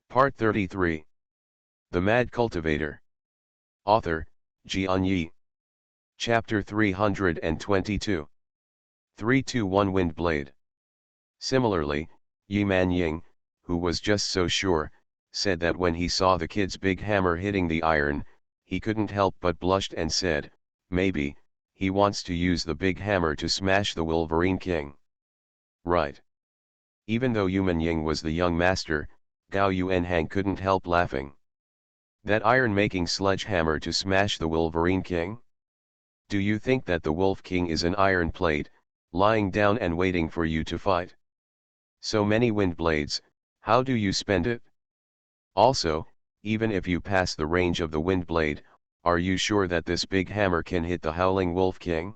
Part 33. The Mad Cultivator. Author, Xianxia. Chapter 322. 321 Wind Blade. Similarly, Yi Man Ying, who was just so sure, said that when he saw the kid's big hammer hitting the iron, he couldn't help but blushed and said, maybe, he wants to use the big hammer to smash the Wolverine King. Right. Even though Yu Man Ying was the young master, Gao Yuanhang couldn't help laughing. That iron-making sledgehammer to smash the Wolverine King? Do you think that the Wolf King is an iron plate, lying down and waiting for you to fight? So many wind blades, how do you spend it? Also, even if you pass the range of the wind blade, are you sure that this big hammer can hit the howling Wolf King?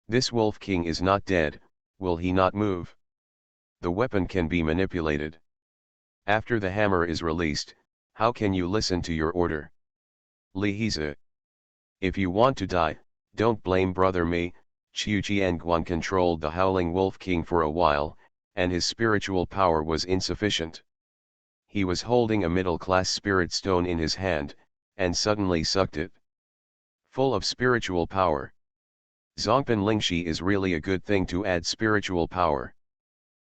This Wolf King is not dead, will he not move? The weapon can be manipulated. After the hammer is released, how can you listen to your order? Li Hizi. If you want to die, don't blame brother me. Qiu Jianguan controlled the howling Wolf King for a while, and his spiritual power was insufficient. He was holding a middle-class spirit stone in his hand, and suddenly sucked it. Full of spiritual power. Zongpan Lingxi is really a good thing to add spiritual power.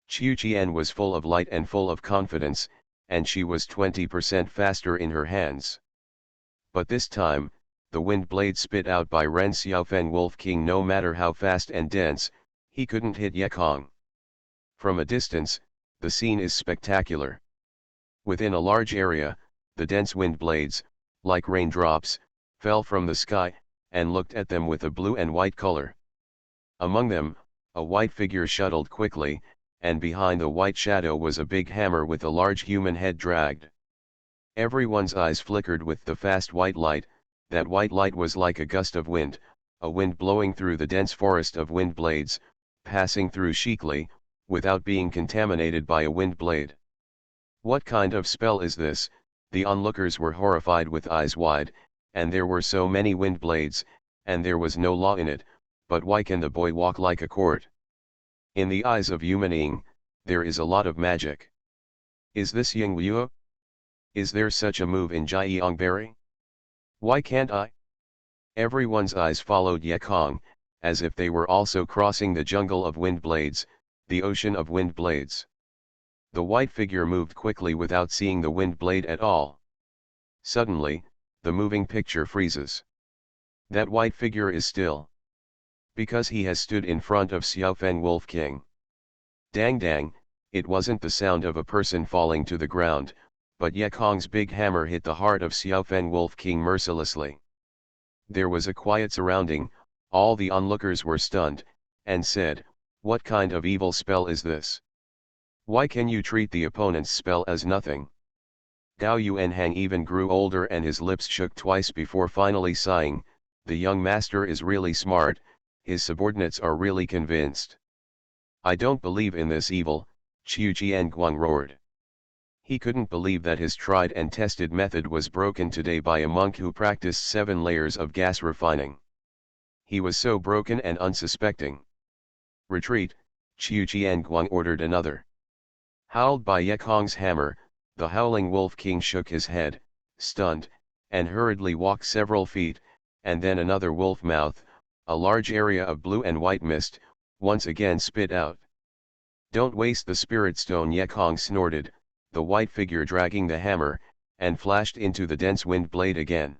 Qiu Qian was full of light and full of confidence, and she was 20% faster in her hands. But this time, the wind blade spit out by Ren Xiaofeng Wolf King, no matter how fast and dense, he couldn't hit Ye Kong. From a distance, the scene is spectacular. Within a large area, the dense wind blades, like raindrops, fell from the sky, and looked at them with a blue and white color. Among them, a white figure shuttled quickly, and behind the white shadow was a big hammer with a large human head dragged. Everyone's eyes flickered with the fast white light. That white light was like a gust of wind, a wind blowing through the dense forest of wind blades, passing through cheekly, without being contaminated by a wind blade. What kind of spell is this? The onlookers were horrified with eyes wide, and there were so many wind blades, and there was no law in it, but why can the boy walk like a court? In the eyes of Yu Man Ying, there is a lot of magic. Is this Ying Liu? Is there such a move in Jiangberry? Why can't I? Everyone's eyes followed Ye Kong, as if they were also crossing the jungle of wind blades, the ocean of wind blades. The white figure moved quickly without seeing the wind blade at all. Suddenly, the moving picture freezes. That white figure is still. Because he has stood in front of Xiaofeng Wolf King. Dang dang, it wasn't the sound of a person falling to the ground, but Ye Kong's big hammer hit the heart of Xiaofeng Wolf King mercilessly. There was a quiet surrounding, all the onlookers were stunned, and said, what kind of evil spell is this? Why can you treat the opponent's spell as nothing? Gao Yuanhang even grew older and his lips shook twice before finally sighing, the young master is really smart, his subordinates are really convinced. I don't believe in this evil, Qiu Jianguan roared. He couldn't believe that his tried and tested method was broken today by a monk who practiced 7 layers of gas refining. He was so broken and unsuspecting. Retreat, Qiu Jianguan ordered another. Howled by Ye Kong's hammer, the howling Wolf King shook his head, stunned, and hurriedly walked several feet, and then another wolf mouth, a large area of blue and white mist, once again spit out. Don't waste the spirit stone, Ye Kong snorted, the white figure dragging the hammer, and flashed into the dense wind blade again.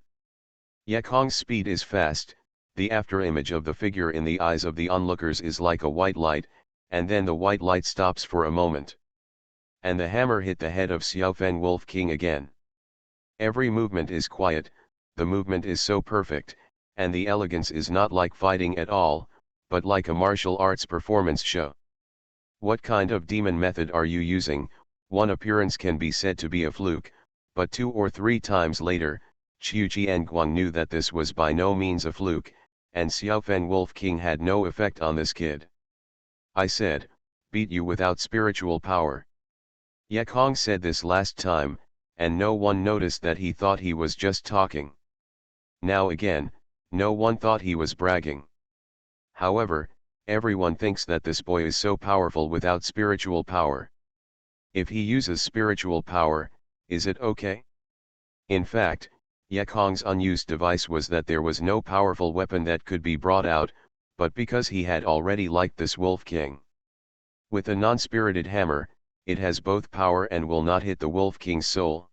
Ye Kong's speed is fast, the afterimage of the figure in the eyes of the onlookers is like a white light, and then the white light stops for a moment. And the hammer hit the head of Xiaofeng Wolf King again. Every movement is quiet, the movement is so perfect, and the elegance is not like fighting at all, but like a martial arts performance show. What kind of demon method are you using? One appearance can be said to be a fluke, but 2 or 3 times later, Qiu Jianguan knew that this was by no means a fluke, and Xiaofeng Wolf King had no effect on this kid. I said, beat you without spiritual power. Ye Kong said this last time, and no one noticed that he thought he was just talking. Now again, no one thought he was bragging. However, everyone thinks that this boy is so powerful without spiritual power. If he uses spiritual power, Is it okay? In fact, Yekong's unused device was that there was no powerful weapon that could be brought out, but because he had already liked this Wolf King. With a non-spirited hammer, it has both power and will not hit the Wolf King's soul.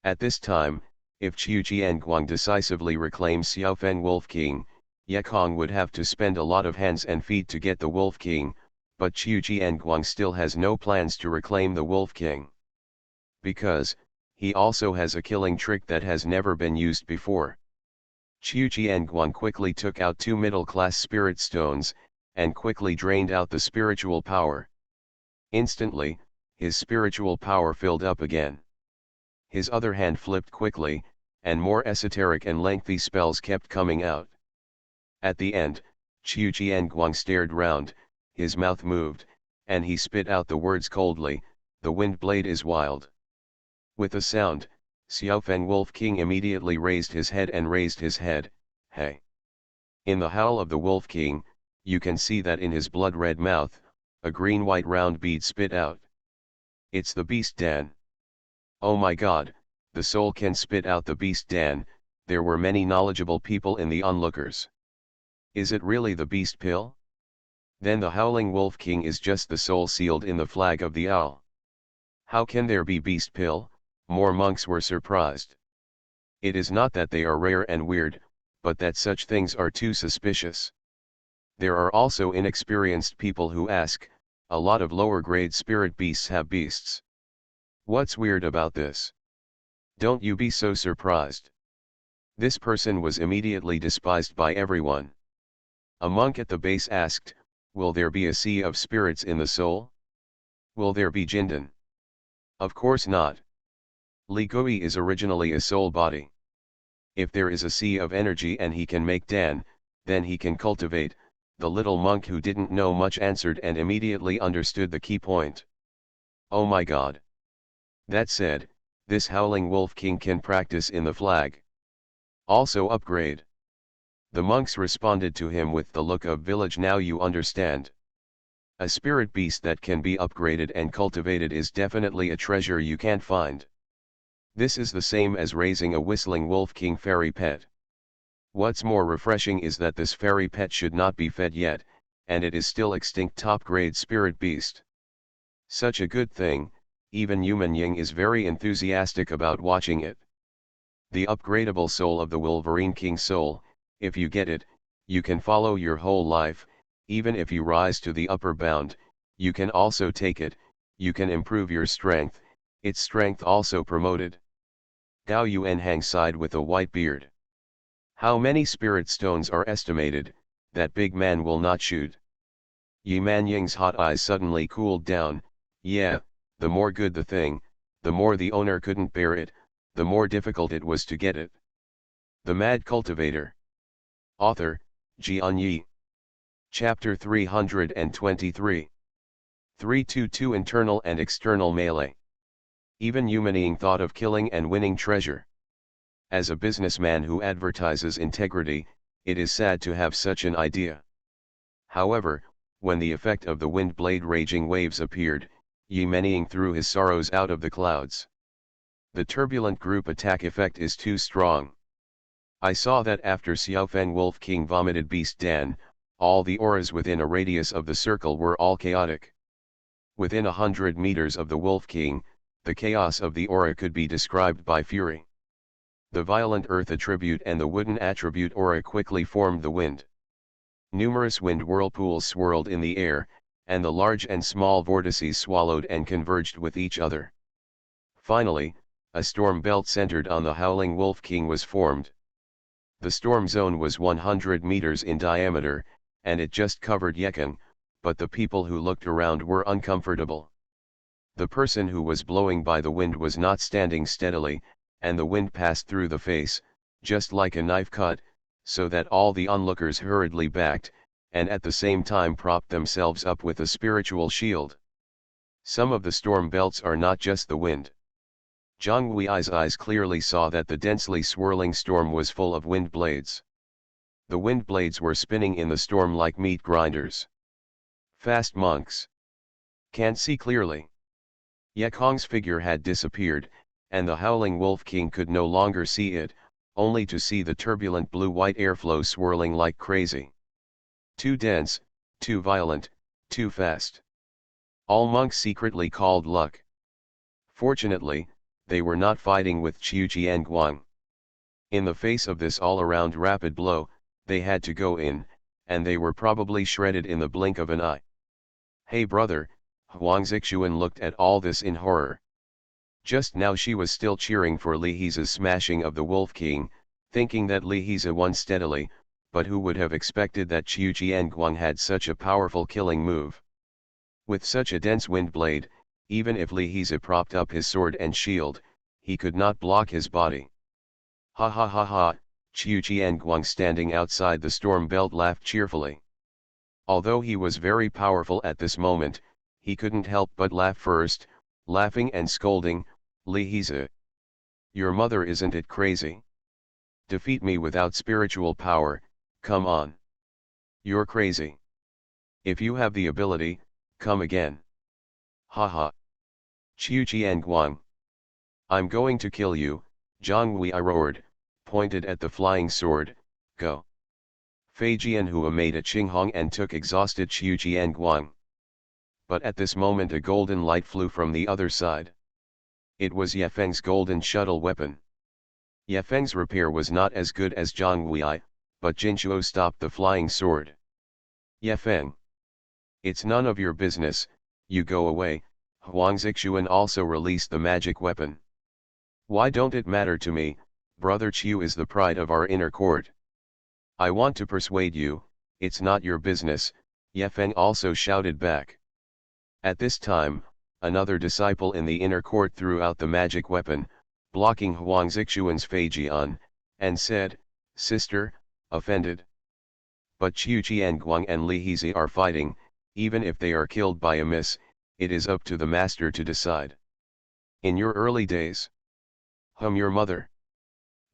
At this time, if Qiu Jianguang decisively reclaims Xiaofeng Wolf King, Yekong would have to spend a lot of hands and feet to get the Wolf King, but Qiu Jianguang still has no plans to reclaim the Wolf King. Because, he also has a killing trick that has never been used before. Qiu Jianguang quickly took out 2 middle-class spirit stones, and quickly drained out the spiritual power. Instantly, his spiritual power filled up again. His other hand flipped quickly, and more esoteric and lengthy spells kept coming out. At the end, Qiu Jianguang stared round, his mouth moved, and he spit out the words coldly, "The wind blade is wild." With a sound, Xiaofeng Wolf King immediately raised his head and raised his head, "Hey!" In the howl of the Wolf King, you can see that in his blood-red mouth, a green-white round bead spit out. It's the Beast Dan. Oh my god, the soul can spit out the Beast Dan. There were many knowledgeable people in the onlookers. Is it really the Beast Pill? Then the Howling Wolf King is just the soul sealed in the flag of the owl. How can there be Beast Pill? More monks were surprised. It is not that they are rare and weird, but that such things are too suspicious. There are also inexperienced people who ask, a lot of lower-grade spirit beasts have beasts. What's weird about this? Don't you be so surprised. This person was immediately despised by everyone. A monk at the base asked, will there be a sea of spirits in the soul? Will there be Jindan? Of course not. Li Gui is originally a soul body. If there is a sea of energy and he can make Dan, then he can cultivate. The little monk who didn't know much answered and immediately understood the key point. Oh my god. That said, this Howling Wolf King can practice in the flag. Also upgrade. The monks responded to him with the look of village. Now you understand. A spirit beast that can be upgraded and cultivated is definitely a treasure you can't find. This is the same as raising a Whistling Wolf King fairy pet. What's more refreshing is that this fairy pet should not be fed yet, and it is still extinct top-grade spirit beast. Such a good thing, even Yuman Ying is very enthusiastic about watching it. The upgradable soul of the Wolverine King soul, if you get it, you can follow your whole life. Even if you rise to the upper bound, you can also take it, you can improve your strength, its strength also promoted. Gao Yuanhang sighed with a white beard. How many spirit stones are estimated? That big man will not shoot. Yi Manying's hot eyes suddenly cooled down. Yeah, the more good the thing, the more the owner couldn't bear it, the more difficult it was to get it. The Mad Cultivator. Author, Xianxia. Chapter 323. 322 Internal and External Melee. Even Yumaning thought of killing and winning treasure. As a businessman who advertises integrity, it is sad to have such an idea. However, when the effect of the wind blade raging waves appeared, Yi Menying threw his sorrows out of the clouds. The turbulent group attack effect is too strong. I saw that after Xiaofeng Wolf King vomited Beast Dan, all the auras within a radius of the circle were all chaotic. Within 100 meters of the Wolf King, the chaos of the aura could be described by fury. The violent earth attribute and the wooden attribute aura quickly formed the wind. Numerous wind whirlpools swirled in the air, and the large and small vortices swallowed and converged with each other. Finally, a storm belt centered on the Howling Wolf King was formed. The storm zone was 100 meters in diameter, and it just covered Yekong, but the people who looked around were uncomfortable. The person who was blowing by the wind was not standing steadily, and the wind passed through the face, just like a knife cut, so that all the onlookers hurriedly backed, and at the same time propped themselves up with a spiritual shield. Some of the storm belts are not just the wind. Zhang Hui's eyes clearly saw that the densely swirling storm was full of wind blades. The wind blades were spinning in the storm like meat grinders. Fast monks. Can't see clearly. Yekong's figure had disappeared, and the howling Wolf King could no longer see it, only to see the turbulent blue-white airflow swirling like crazy. Too dense, too violent, too fast. All monks secretly called luck. Fortunately, they were not fighting with Qiu Jianguang. In the face of this all-around rapid blow, they had to go in, and they were probably shredded in the blink of an eye. Hey brother, Huang Zixuan looked at all this in horror. Just now she was still cheering for Li He's smashing of the Wolf King, thinking that Li He's won steadily, but who would have expected that Qiu Jianguang had such a powerful killing move. With such a dense wind blade, even if Li He's propped up his sword and shield, he could not block his body. Ha ha ha ha, Qiu Jianguang standing outside the storm belt laughed cheerfully. Although he was very powerful at this moment, he couldn't help but laugh first, laughing and scolding, Li He's your mother isn't it crazy? Defeat me without spiritual power, come on. You're crazy. If you have the ability, come again. Ha ha. Qiu Jianguang. I'm going to kill you, Zhang Wei roared, pointed at the flying sword, go. Fei Jianhua made a qinghong and took exhausted Qiu Jianguang. But at this moment a golden light flew from the other side. It was Ye Feng's golden shuttle weapon. Ye Feng's repair was not as good as Zhang Wei, but Jinchuo stopped the flying sword. Ye Feng. It's none of your business, you go away. Huang Zixuan also released the magic weapon. Why don't it matter to me, brother Qiu is the pride of our inner court. I want to persuade you, it's not your business, Ye Feng also shouted back. At this time, another disciple in the inner court threw out the magic weapon, blocking Huang Zixuan's Fei Jian, and said, Sister, offended. But Qiu Jianguang and Li He's are fighting, even if they are killed by a miss, it is up to the master to decide. In your early days. Your mother.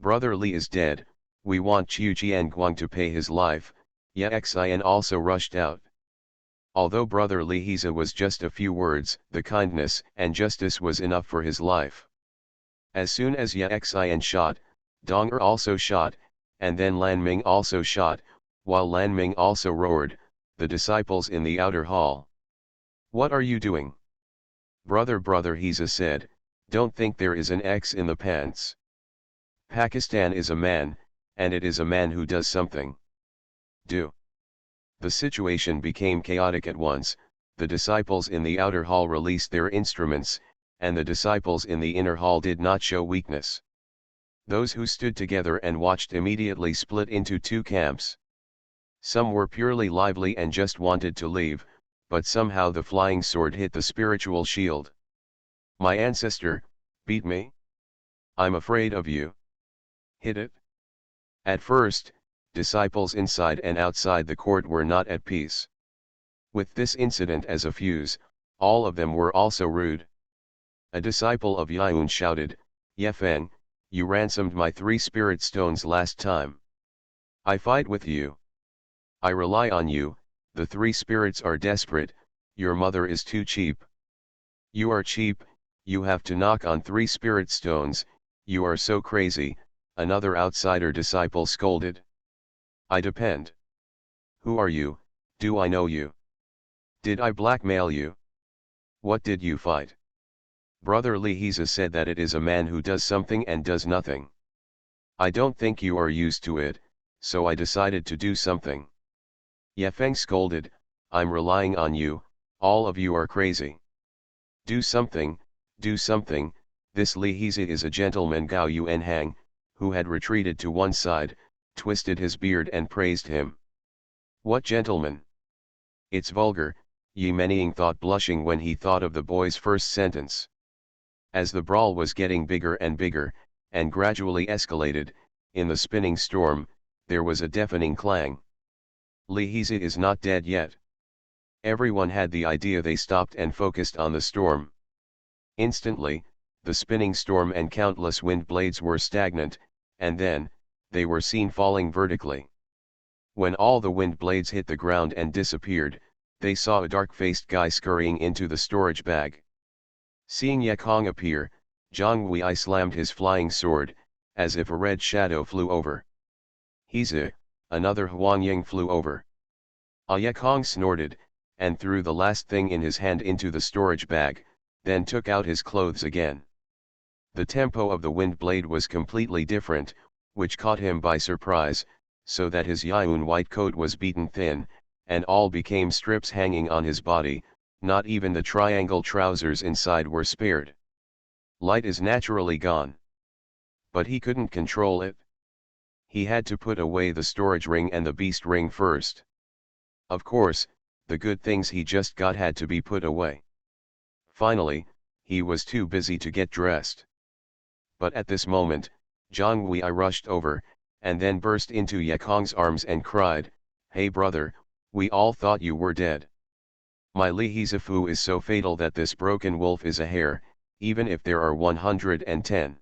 Brother Li is dead, we want Qiu Jianguang to pay his life, Ye Xian also rushed out. Although brother Li He's was just a few words, the kindness and justice was enough for his life. As soon as Ye Xian shot, Dong also shot, and then Lan Ming also shot, while Lan Ming also roared, the disciples in the outer hall. What are you doing? Brother He's said, don't think there is an X in the pants. Pakistan is a man, and it is a man who does something. Do. The situation became chaotic at once, the disciples in the outer hall released their instruments, and the disciples in the inner hall did not show weakness. Those who stood together and watched immediately split into two camps. Some were purely lively and just wanted to leave, but somehow the flying sword hit the spiritual shield. My ancestor, beat me? I'm afraid of you. Hit it? At first, disciples inside and outside the court were not at peace. With this incident as a fuse, all of them were also rude. A disciple of Yun shouted, Ye Feng, you ransomed my 3 spirit stones last time. I fight with you. I rely on you, the 3 spirits are desperate, your mother is too cheap. You are cheap, you have to knock on 3 spirit stones, you are so crazy, another outsider disciple scolded. I depend. Who are you, do I know you? Did I blackmail you? What did you fight? Brother Li He's said that it is a man who does something and does nothing. I don't think you are used to it, so I decided to do something. Ye Feng scolded, I'm relying on you, all of you are crazy. Do something, this Li He's is a gentleman Gao Yuan Hang, who had retreated to one side, twisted his beard and praised him. What gentleman? It's vulgar, Yi Menying thought blushing when he thought of the boy's first sentence. As the brawl was getting bigger and bigger, and gradually escalated, in the spinning storm, there was a deafening clang. Li He's is not dead yet. Everyone had the idea. They stopped and focused on the storm. Instantly, the spinning storm and countless wind blades were stagnant, and then, they were seen falling vertically. When all the wind blades hit the ground and disappeared, they saw a dark-faced guy scurrying into the storage bag. Seeing Ye Kong appear, Zhang Wei slammed his flying sword, as if a red shadow flew over. He's another Huang Ying flew over. Ye Kong snorted, and threw the last thing in his hand into the storage bag, then took out his clothes again. The tempo of the wind blade was completely different, which caught him by surprise, so that his Yun white coat was beaten thin, and all became strips hanging on his body, not even the triangle trousers inside were spared. Light is naturally gone. But he couldn't control it. He had to put away the storage ring and the beast ring first. Of course, the good things he just got had to be put away. Finally, he was too busy to get dressed. But at this moment, Zhang Wei rushed over, and then burst into Ye Kong's arms and cried, "Hey brother, we all thought you were dead. My Li Hizifu is so fatal that this broken wolf is a hare, even if there are 110.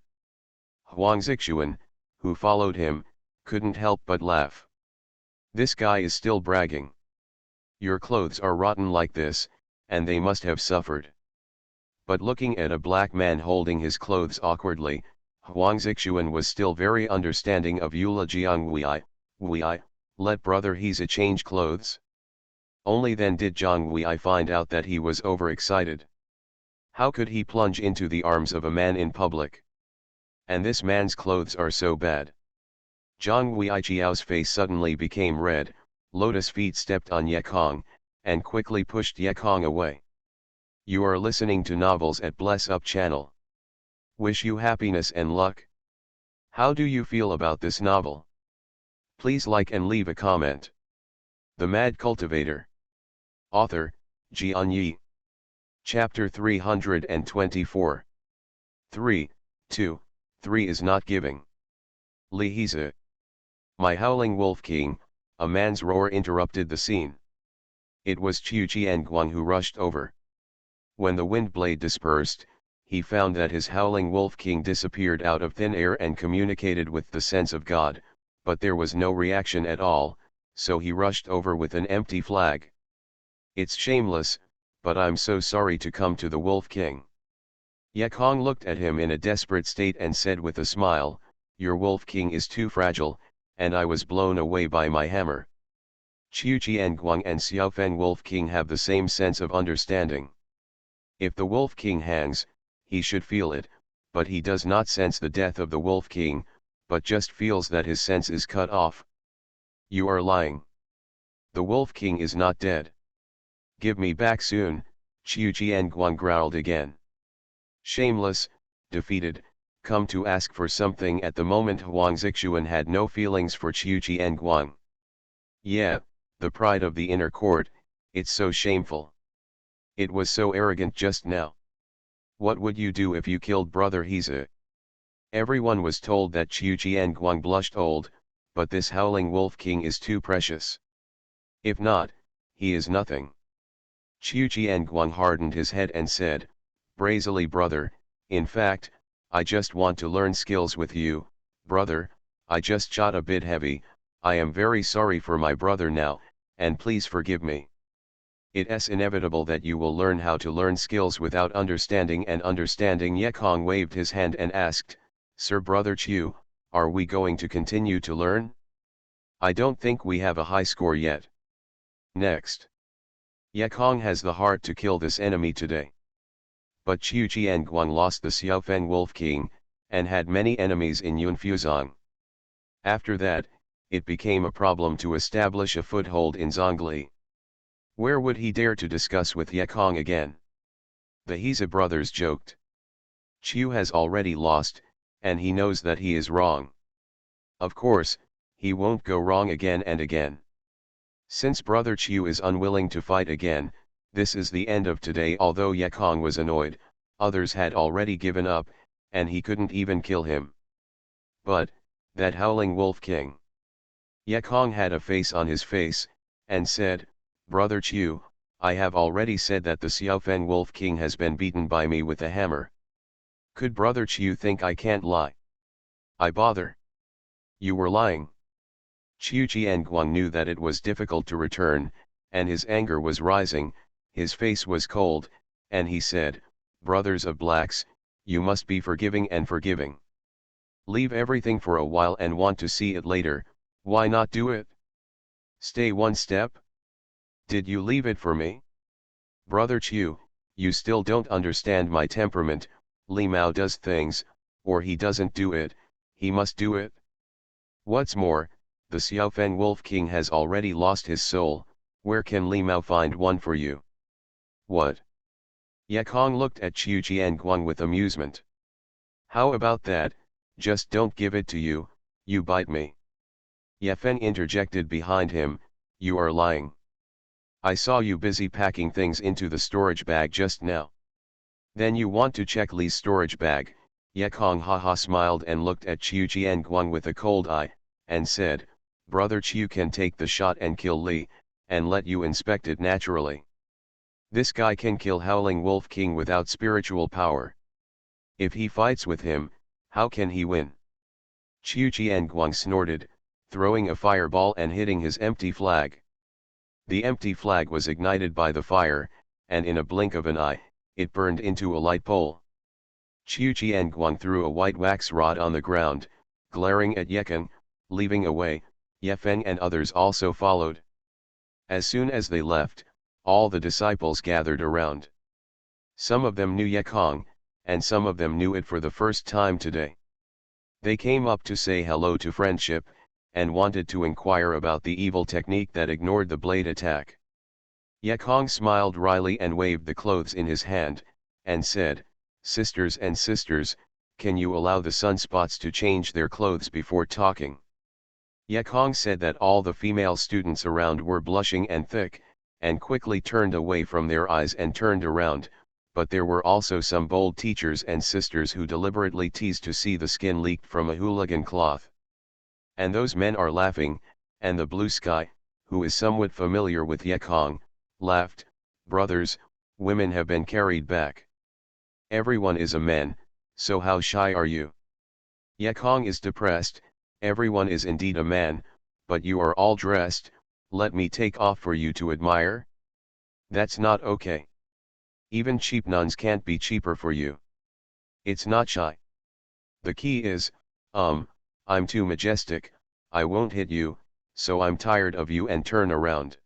Huang Zixuan, who followed him, couldn't help but laugh. This guy is still bragging. Your clothes are rotten like this, and they must have suffered. But looking at a black man holding his clothes awkwardly, Huang Zixuan was still very understanding of Eula Jiang Wei, let brother Hizi change clothes. Only then did Zhang Wei find out that he was overexcited. How could he plunge into the arms of a man in public? And this man's clothes are so bad. Zhang Wei Jiao's face suddenly became red, Lotus Feet stepped on Ye Kong, and quickly pushed Ye Kong away. You are listening to Novels at Bless Up channel. Wish you happiness and luck. How do you feel about this novel? Please like and leave a comment. The Mad Cultivator. Author, Xianxia. Chapter 324. 3, 2, 3 is not giving. Li Hizi. My howling wolf king, a man's roar interrupted the scene. It was Qiu Qianguang who rushed over. When the wind blade dispersed, he found that his howling wolf king disappeared out of thin air and communicated with the sense of God, but there was no reaction at all, so he rushed over with an empty flag. It's shameless, but I'm so sorry to come to the wolf king. Ye Kong looked at him in a desperate state and said with a smile, your wolf king is too fragile, and I was blown away by my hammer. Qiu Qianguang and Xiaofeng wolf king have the same sense of understanding. If the Wolf King hangs, he should feel it, but he does not sense the death of the Wolf King, but just feels that his sense is cut off. You are lying. The Wolf King is not dead. Give me back soon, Qiu Jianguang growled again. Shameless, defeated, come to ask for something at the moment. Huang Zixuan had no feelings for Qiu Jianguang. Yeah, the pride of the inner court, it's so shameful. It was so arrogant just now. What would you do if you killed brother Hizi? Everyone was told that Qiu Jianguang blushed old, but this howling wolf king is too precious. If not, he is nothing. Qiu Jianguang hardened his head and said, brazily brother, in fact, I just want to learn skills with you, brother, I just shot a bit heavy, I am very sorry for my brother now, and please forgive me. It's inevitable that you will learn how to learn skills without understanding and understanding. Ye Kong waved his hand and asked, Sir brother Qiu, are we going to continue to learn? I don't think we have a high score yet. Next. Ye Kong has the heart to kill this enemy today. But Qiu Jianguang lost the Xiaofeng Wolf King, and had many enemies in Yunfuzong. After that, it became a problem to establish a foothold in Zhongli. Where would he dare to discuss with Ye Kong again? The Hizi brothers joked. Qiu has already lost, and he knows that he is wrong. Of course, he won't go wrong again and again. Since brother Qiu is unwilling to fight again, this is the end of today. Although Ye Kong was annoyed, others had already given up, and he couldn't even kill him. But, that howling wolf king. Ye Kong had a face on his face, and said, Brother Qiu, I have already said that the Xiaofeng Wolf King has been beaten by me with a hammer. Could Brother Qiu think I can't lie? I bother. You were lying. Qiu Jianguang knew that it was difficult to return, and his anger was rising, his face was cold, and he said, Brothers of Blacks, you must be forgiving and forgiving. Leave everything for a while and want to see it later, why not do it? Stay one step? Did you leave it for me? Brother Chu, you still don't understand my temperament. Li Mao does things, or he doesn't do it, he must do it. What's more, the Xiaofeng Wolf King has already lost his soul, where can Li Mao find one for you? What? Ye Kong looked at Chu Jianguang with amusement. How about that, just don't give it to you, you bite me. Ye Fen interjected behind him, you are lying. I saw you busy packing things into the storage bag just now. Then you want to check Li's storage bag. Ye Kong haha smiled and looked at Chu Jianguang with a cold eye, and said, Brother Chu can take the shot and kill Li, and let you inspect it naturally. This guy can kill Howling Wolf King without spiritual power. If he fights with him, how can he win? Chu Jianguang snorted, throwing a fireball and hitting his empty flag. The empty flag was ignited by the fire, and in a blink of an eye, it burned into a light pole. Chu Jianguang threw a white wax rod on the ground, glaring at Ye Kong, leaving away. Ye Feng and others also followed. As soon as they left, all the disciples gathered around. Some of them knew Ye Kong, and some of them knew it for the first time today. They came up to say hello to friendship, and wanted to inquire about the evil technique that ignored the blade attack. Ye Kong smiled wryly and waved the clothes in his hand, and said, Sisters and sisters, can you allow the sunspots to change their clothes before talking? Ye Kong said that all the female students around were blushing and thick, and quickly turned away from their eyes and turned around, but there were also some bold teachers and sisters who deliberately teased to see the skin leaked from a hooligan cloth. And those men are laughing, and the blue sky, who is somewhat familiar with Ye Kong, laughed, brothers, women have been carried back. Everyone is a man, so how shy are you? Ye Kong is depressed, everyone is indeed a man, but you are all dressed, let me take off for you to admire? That's not okay. Even cheap nuns can't be cheaper for you. It's not shy. The key is, I'm too majestic, I won't hit you, so I'm tired of you and turn around.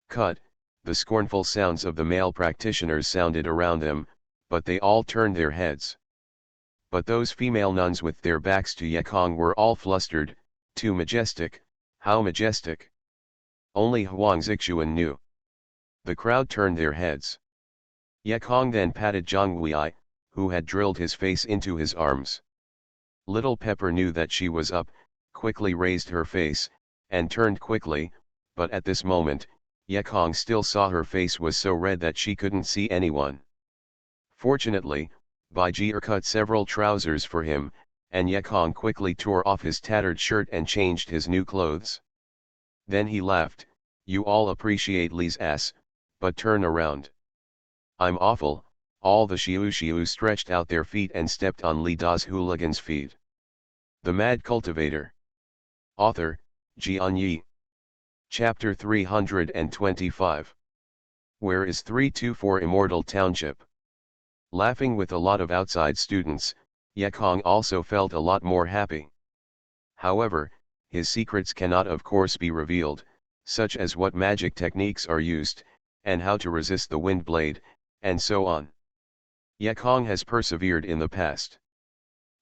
Cut, the scornful sounds of the male practitioners sounded around them, but they all turned their heads. But those female nuns with their backs to Ye Kong were all flustered, too majestic, how majestic? Only Huang Zixuan knew. The crowd turned their heads. Ye Kong then patted Zhang Wuyi, who had drilled his face into his arms. Little Pepper knew that she was up, quickly raised her face, and turned quickly, but at this moment, Ye Kong still saw her face was so red that she couldn't see anyone. Fortunately, Bai Jie cut several trousers for him, and Ye Kong quickly tore off his tattered shirt and changed his new clothes. Then he laughed, you all appreciate Li's ass, but turn around. I'm awful. All the Xiu stretched out their feet and stepped on Li Da's hooligan's feet. The Mad Cultivator. Author, Xianxia. Chapter 325. Where is 324 Immortal Township? Laughing with a lot of outside students, Ye Kong also felt a lot more happy. However, his secrets cannot of course be revealed, such as what magic techniques are used, and how to resist the wind blade, and so on. Ye Kong has persevered in the past.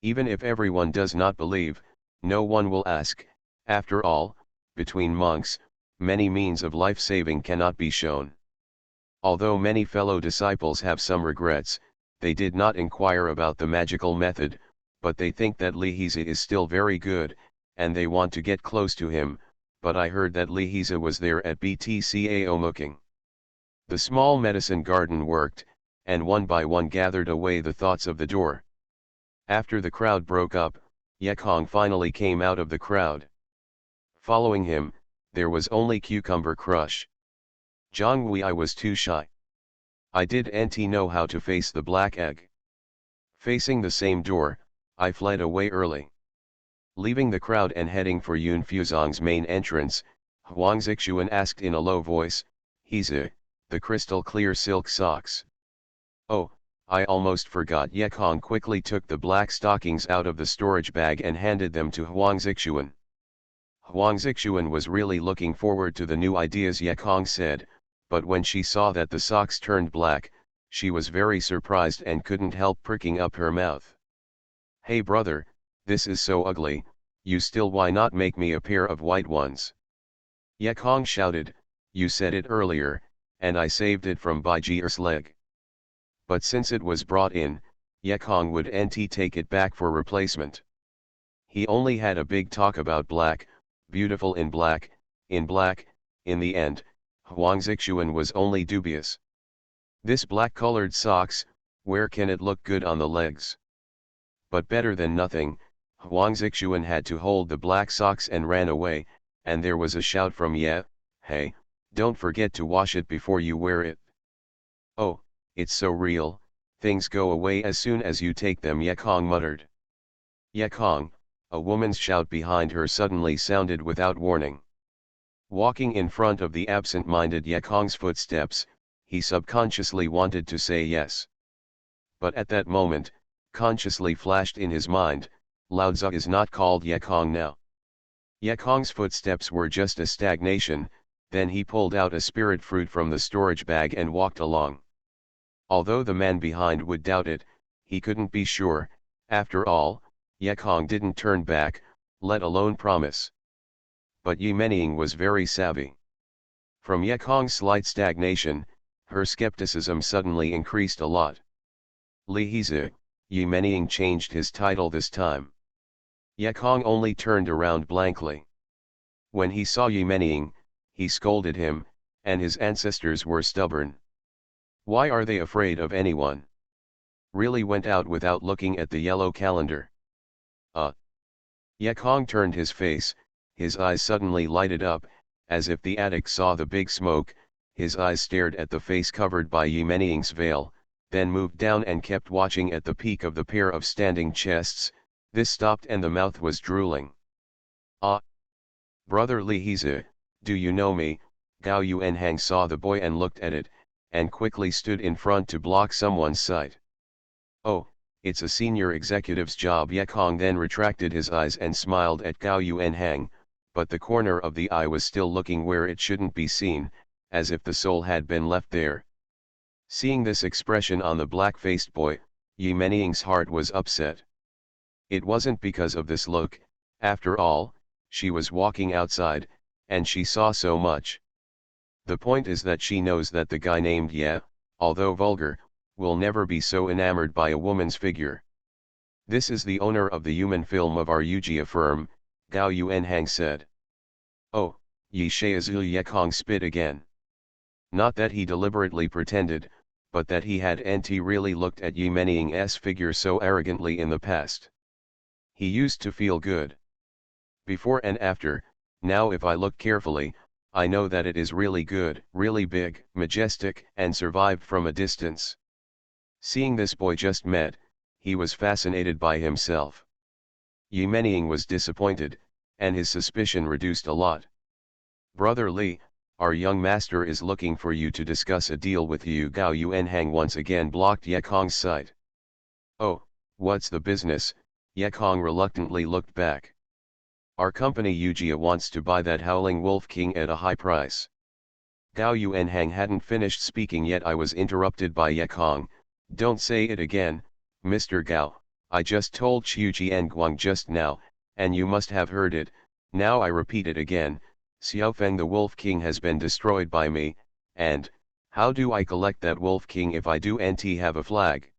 Even if everyone does not believe, no one will ask. After all, between monks, many means of life-saving cannot be shown. Although many fellow disciples have some regrets, they did not inquire about the magical method, but they think that Li Heze is still very good, and they want to get close to him, but I heard that Li Heze was there at BTCAO Mooking. The small medicine garden worked, and one by one gathered away the thoughts of the door. After the crowd broke up, Ye Kong finally came out of the crowd. Following him, there was only Cucumber Crush. Zhang Wuyi was too shy. I didn't know how to face the black egg. Facing the same door, I fled away early. Leaving the crowd and heading for Yun Fuzong's main entrance, Huang Zixuan asked in a low voice, Heze, the crystal clear silk socks. Oh, I almost forgot. Ye Kong quickly took the black stockings out of the storage bag and handed them to Huang Zixuan. Huang Zixuan was really looking forward to the new ideas Ye Kong said, but when she saw that the socks turned black, she was very surprised and couldn't help pricking up her mouth. Hey brother, this is so ugly, you still why not make me a pair of white ones? Ye Kong shouted, you said it earlier, and I saved it from Bai Jier's leg. But since it was brought in, Ye Kong would nt take it back for replacement. He only had a big talk about black, beautiful in black, in the end, Huang Zixuan was only dubious. This black-colored socks, where can it look good on the legs? But better than nothing, Huang Zixuan had to hold the black socks and ran away, and there was a shout from Ye, hey, don't forget to wash it before you wear it. Oh, it's so real, things go away as soon as you take them, Ye Kong muttered. Ye Kong, a woman's shout behind her suddenly sounded without warning. Walking in front of the absent-minded Ye Kong's footsteps, he subconsciously wanted to say yes. But at that moment, consciously flashed in his mind, Lao Tzu is not called Ye Kong now. Ye Kong's footsteps were just a stagnation, then he pulled out a spirit fruit from the storage bag and walked along. Although the man behind would doubt it, he couldn't be sure. After all, Ye Kong didn't turn back, let alone promise. But Yi Menying was very savvy. From Ye Kong's slight stagnation, her skepticism suddenly increased a lot. Li Hizi, Yi Menying changed his title this time. Ye Kong only turned around blankly. When he saw Yi Menying, he scolded him, and his ancestors were stubborn. Why are they afraid of anyone? Really went out without looking at the yellow calendar. Ye Kong turned his face, his eyes suddenly lighted up, as if the addict saw the big smoke, his eyes stared at the face covered by Yi Menying's veil, then moved down and kept watching at the peak of the pair of standing chests. This stopped and the mouth was drooling. Ah! Brother Li Hizi, do you know me? Gao Yuanhang saw the boy and looked at it, and quickly stood in front to block someone's sight. Oh, it's a senior executive's job. Ye Kong then retracted his eyes and smiled at Gao Yuanhang, but the corner of the eye was still looking where it shouldn't be seen, as if the soul had been left there. Seeing this expression on the black-faced boy, Yi Menying's heart was upset. It wasn't because of this look, after all, she was walking outside, and she saw so much. The point is that she knows that the guy named Ye, although vulgar, will never be so enamored by a woman's figure. This is the owner of the human film of our Ujia firm, Gao Yuanhang said. Oh, Yi Shaizul. Ye Kong spit again. Not that he deliberately pretended, but that he had really looked at Yi Menying's figure so arrogantly in the past. He used to feel good. Before and after, now if I look carefully, I know that it is really good, really big, majestic, and survived from a distance. Seeing this boy just met, he was fascinated by himself. Yi Menying was disappointed, and his suspicion reduced a lot. Brother Li, our young master is looking for you to discuss a deal with you. Gao Yuanhang once again blocked Ye Kong's sight. Oh, what's the business? Ye Kong reluctantly looked back. Our company Ujia wants to buy that Howling Wolf King at a high price. Gao Yuanhang hadn't finished speaking yet I was interrupted by Ye Kong. Don't say it again, Mr. Gao, I just told Xiu Jianguang just now, and you must have heard it. Now I repeat it again, Xiaofeng the Wolf King has been destroyed by me, and, how do I collect that Wolf King if I do nt have a flag?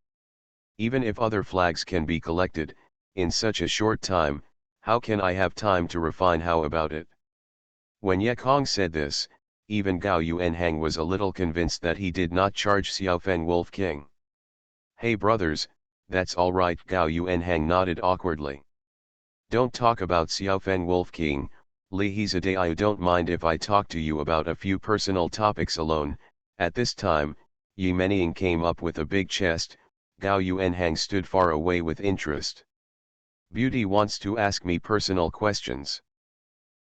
Even if other flags can be collected, in such a short time, how can I have time to refine how about it? When Ye Kong said this, even Gao Yuanhang was a little convinced that he did not charge Xiaofeng Wolf King. Hey brothers, that's alright. Gao Yuanhang nodded awkwardly. Don't talk about Xiaofeng Wolf King, Li Hizi. I don't mind if I talk to you about a few personal topics alone. At this time, Yi Menying came up with a big chest. Gao Yuanhang stood far away with interest. Beauty wants to ask me personal questions.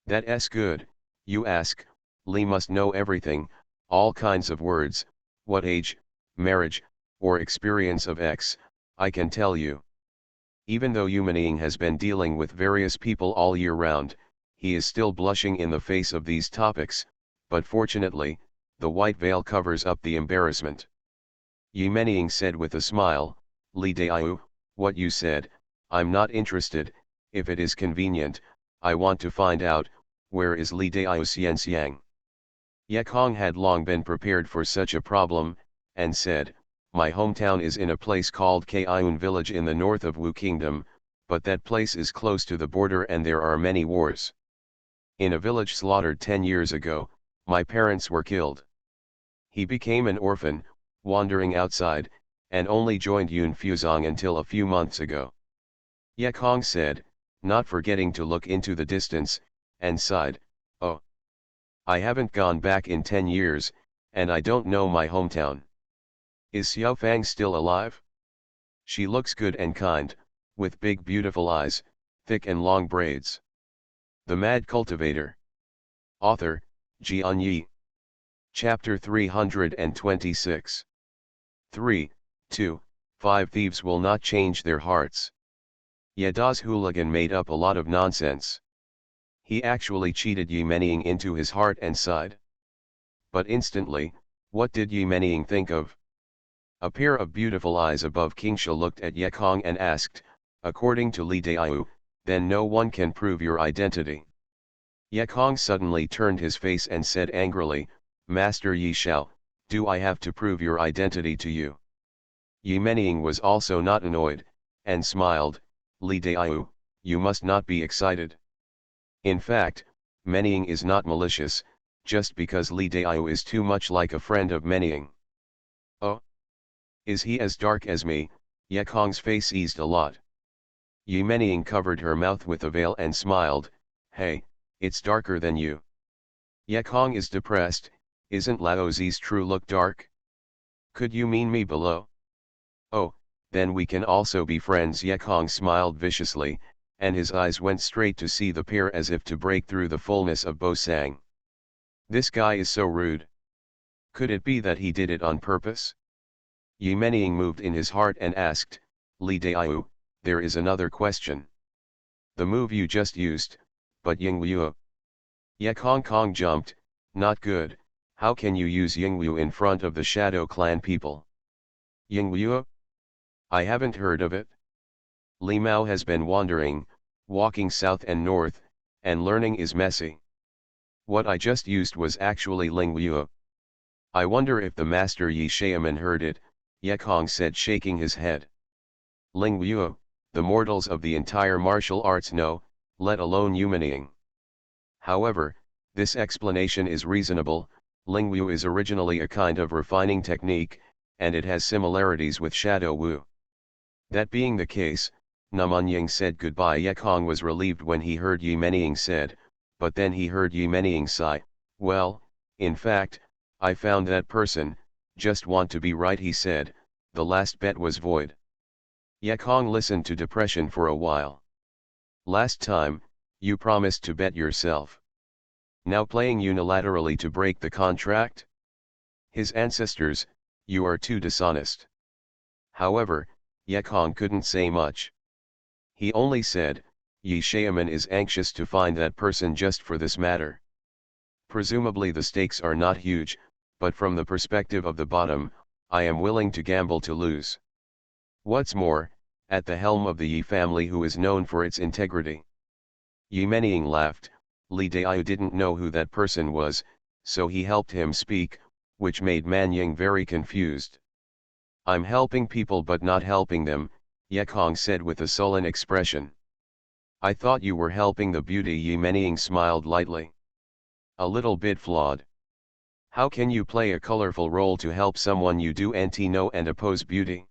That's good, you ask. Li must know everything, all kinds of words, what age, marriage, or experience of X, I can tell you. Even though Yumening has been dealing with various people all year round, he is still blushing in the face of these topics, but fortunately, the white veil covers up the embarrassment. Yumening said with a smile, Li Daiu, what you said, I'm not interested. If it is convenient, I want to find out, where is Li Daiu Xianxiang? Ye Kong had long been prepared for such a problem, and said, my hometown is in a place called Kaiun village in the north of Wu Kingdom, but that place is close to the border and there are many wars. In a village slaughtered 10 years ago, my parents were killed. He became an orphan, wandering outside, and only joined Yun Fuzong until a few months ago. Ye Kong said, not forgetting to look into the distance, and sighed, oh. I haven't gone back in 10 years, and I don't know my hometown. Is Xiao Fang still alive? She looks good and kind, with big beautiful eyes, thick and long braids. The Mad Cultivator. Author, Xianxia. Chapter 326. 3, 2, 5 Thieves will not change their hearts. Ye Da's hooligan made up a lot of nonsense. He actually cheated Yumening into his heart and sighed. But instantly, what did Yumening think of? A pair of beautiful eyes above Qingsha looked at Ye Kong and asked, according to Li Daiu, then no one can prove your identity. Ye Kong suddenly turned his face and said angrily, Master Yi Shao, do I have to prove your identity to you? Yumening was also not annoyed, and smiled, Li Daiu, you must not be excited. In fact, Mening is not malicious, just because Li Daiu is too much like a friend of Mening. Oh? Is he as dark as me? Ye Kong's face eased a lot. Yumening covered her mouth with a veil and smiled, hey, it's darker than you. Ye Kong is depressed, isn't Lao Zi's true look dark? Could you mean me below? Oh, then we can also be friends. Ye Kong smiled viciously, and his eyes went straight to see the pair as if to break through the fullness of Bo Sang. This guy is so rude. Could it be that he did it on purpose? Yumening moved in his heart and asked, Li Daiu, there is another question. The move you just used, but Yingwu. Ye Kong jumped, not good, how can you use Yingwu in front of the Shadow Clan people? Yingwu? I haven't heard of it. Li Mao has been wandering, walking south and north, and learning is messy. What I just used was actually Lingwu. I wonder if the Master Yi Shaman heard it, Ye Kong said shaking his head. Lingwu, the mortals of the entire martial arts know, let alone Yumening. However, this explanation is reasonable. Lingwu is originally a kind of refining technique, and it has similarities with Shadow Wu. That being the case, Namanying said goodbye. Ye Kong was relieved when he heard Yumening said, but then he heard Yumening sigh, well, in fact, I found that person, just want to be right, he said, the last bet was void. Ye Kong listened to depression for a while. Last time, you promised to bet yourself. Now playing unilaterally to break the contract? His ancestors, you are too dishonest. However, Ye Kong couldn't say much. He only said, Yi Shaman is anxious to find that person just for this matter. Presumably the stakes are not huge, but from the perspective of the bottom, I am willing to gamble to lose. What's more, at the helm of the Yi family who is known for its integrity. Yumening laughed. Li Daiu didn't know who that person was, so he helped him speak, which made Manying very confused. I'm helping people but not helping them, Ye Kong said with a sullen expression. I thought you were helping the beauty. Yumening smiled lightly. A little bit flawed. How can you play a colorful role to help someone you do know and oppose beauty?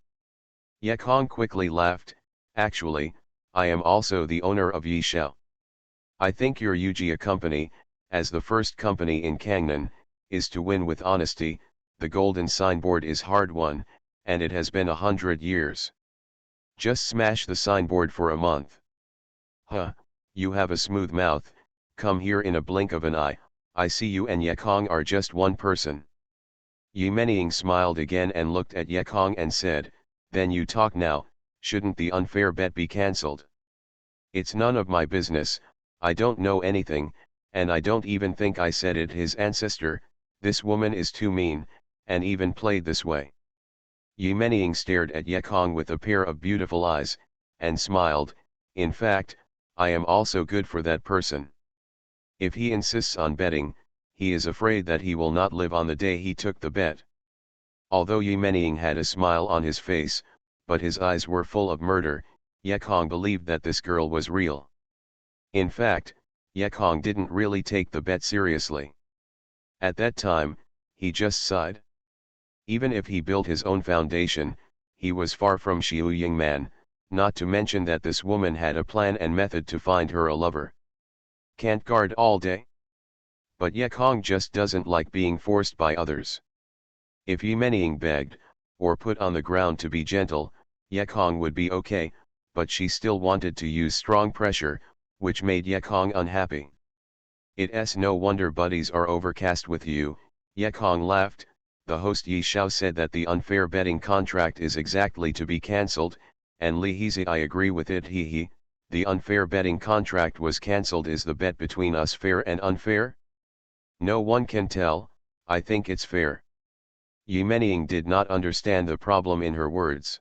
Ye Kong quickly laughed, actually, I am also the owner of Yi Shao. I think your Yujia company, as the first company in Kangnan, is to win with honesty. The golden signboard is hard won, and it has been 100 years. Just smash the signboard for a month. Huh, you have a smooth mouth, come here in a blink of an eye. I see you and Ye Kong are just one person. Yimening smiled again and looked at Yekong and said, "Then you talk now, shouldn't the unfair bet be cancelled?" "It's none of my business, I don't know anything, and I don't even think I said it." His ancestor, "This woman is too mean, and even played this way." Yimening stared at Yekong with a pair of beautiful eyes, and smiled, "In fact, I am also good for that person. If he insists on betting, he is afraid that he will not live on the day he took the bet." Although Yimening had a smile on his face, but his eyes were full of murder, Yekong believed that this girl was real. In fact, Yekong didn't really take the bet seriously. At that time, he just sighed. Even if he built his own foundation, he was far from Xiuying Man, not to mention that this woman had a plan and method to find her a lover. Can't guard all day? But Yekong just doesn't like being forced by others. If Yimening begged, or put on the ground to be gentle, Yekong would be okay, but she still wanted to use strong pressure, which made Yekong unhappy. "It's no wonder buddies are overcast with you," Yekong laughed. "The host Yi Xiao said that the unfair betting contract is exactly to be cancelled, and Li Hizi, I agree with it. He. The unfair betting contract was cancelled. Is the bet between us fair and unfair?" "No one can tell, I think it's fair." Yimening did not understand the problem in her words.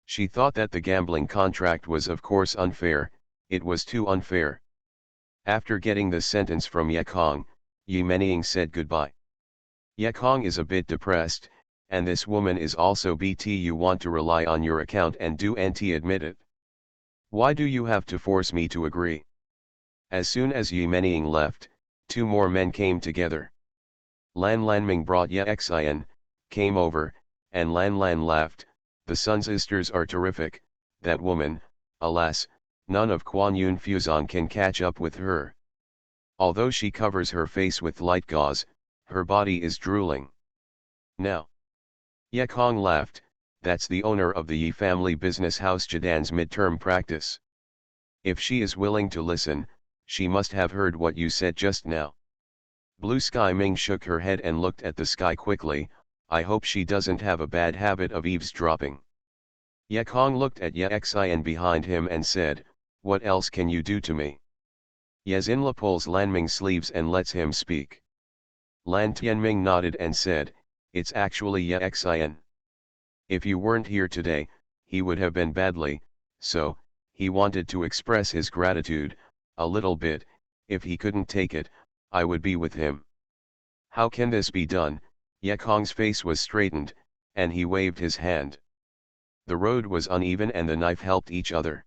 She thought that the gambling contract was of course unfair, it was too unfair. After getting the sentence from Yekong, Yimening said goodbye. Yekong is a bit depressed, and this woman is also BT. You want to rely on your account and do NT admit it. Why do you have to force me to agree? As soon as Yimening left, two more men came together. Lan Lanming brought Xian, came over, and Lan laughed. "The Sun sisters are terrific, that woman, alas, none of Quan Yun Fuzong can catch up with her. Although she covers her face with light gauze, her body is drooling." "Now," Yekong laughed, "that's the owner of the Yi family business house Jidan's midterm practice. If she is willing to listen, she must have heard what you said just now." Blue Sky Ming shook her head and looked at the sky quickly. "I hope she doesn't have a bad habit of eavesdropping." Yekong looked at Xian behind him and said, "What else can you do to me?" Yezinla pulls Lanming's sleeves and lets him speak. Lan Tianming nodded and said, "It's actually Xian. If you weren't here today, he would have been badly, so, he wanted to express his gratitude, a little bit. If he couldn't take it, I would be with him." "How can this be done?" Yekong's face was straightened, and he waved his hand. The road was uneven and the knife helped each other.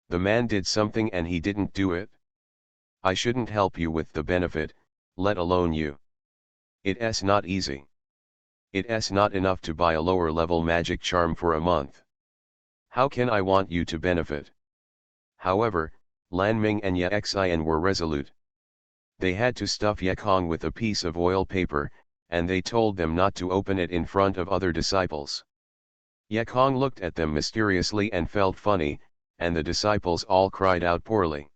The man did something and he didn't do it. "I shouldn't help you with the benefit, let alone you. It's not easy. It's not enough to buy a lower level magic charm for a month. How can I want you to benefit?" However, Lanming and Xian were resolute. They had to stuff Yekong with a piece of oil paper, and they told them not to open it in front of other disciples. Yekong looked at them mysteriously and felt funny, and the disciples all cried out poorly.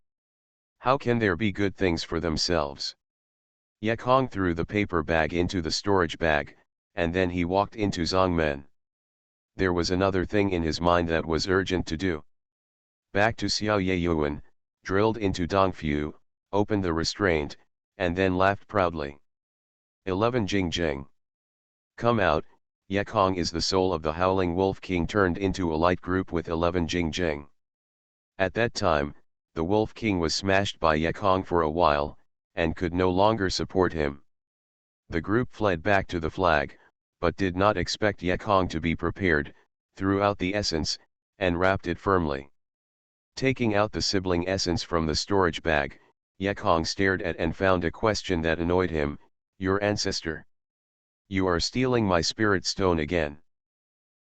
How can there be good things for themselves? Yekong threw the paper bag into the storage bag, and then he walked into Zongmen. There was another thing in his mind that was urgent to do. Back to Xiao Yeyuan, drilled into Dongfu, opened the restraint, and then laughed proudly. 11 Jing. Come out, Yekong is the soul of the Howling Wolf King turned into a light group with 11 Jing. At that time, the Wolf King was smashed by Yekong for a while, and could no longer support him. The group fled back to the flag, but did not expect Yekong to be prepared, threw out the essence, and wrapped it firmly. Taking out the sibling essence from the storage bag, Yekong stared at and found a question that annoyed him. Your ancestor. You are stealing my spirit stone again.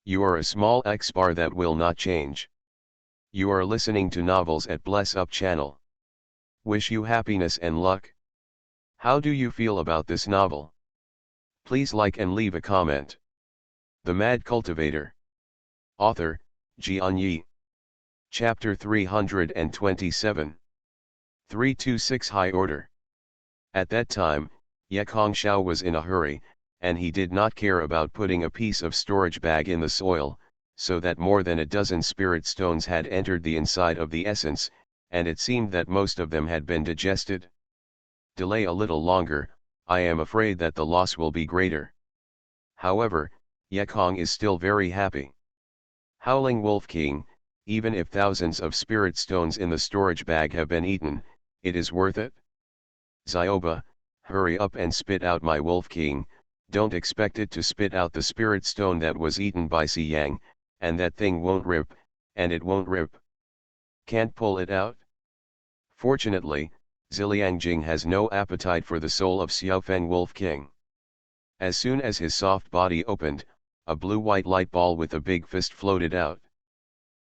You are a small X-bar that will not change. You are listening to novels at Bless Up channel. Wish you happiness and luck. How do you feel about this novel? Please like and leave a comment. The Mad Cultivator. Author, Xianxia. Chapter 327. 326 High Order. At that time, Yekong Xiao was in a hurry, and he did not care about putting a piece of storage bag in the soil, so that more than a dozen spirit stones had entered the inside of the essence, and it seemed that most of them had been digested. Delay a little longer, I am afraid that the loss will be greater. However, Yekong is still very happy. Howling Wolf King, even if thousands of spirit stones in the storage bag have been eaten, it is worth it. Zioba, hurry up and spit out my Wolf King, don't expect it to spit out the spirit stone that was eaten by Xiang, and that thing won't rip, and it won't rip. Can't pull it out? Fortunately, Ziliangjing has no appetite for the soul of Xiaofeng Wolf King. As soon as his soft body opened, a blue-white light ball with a big fist floated out.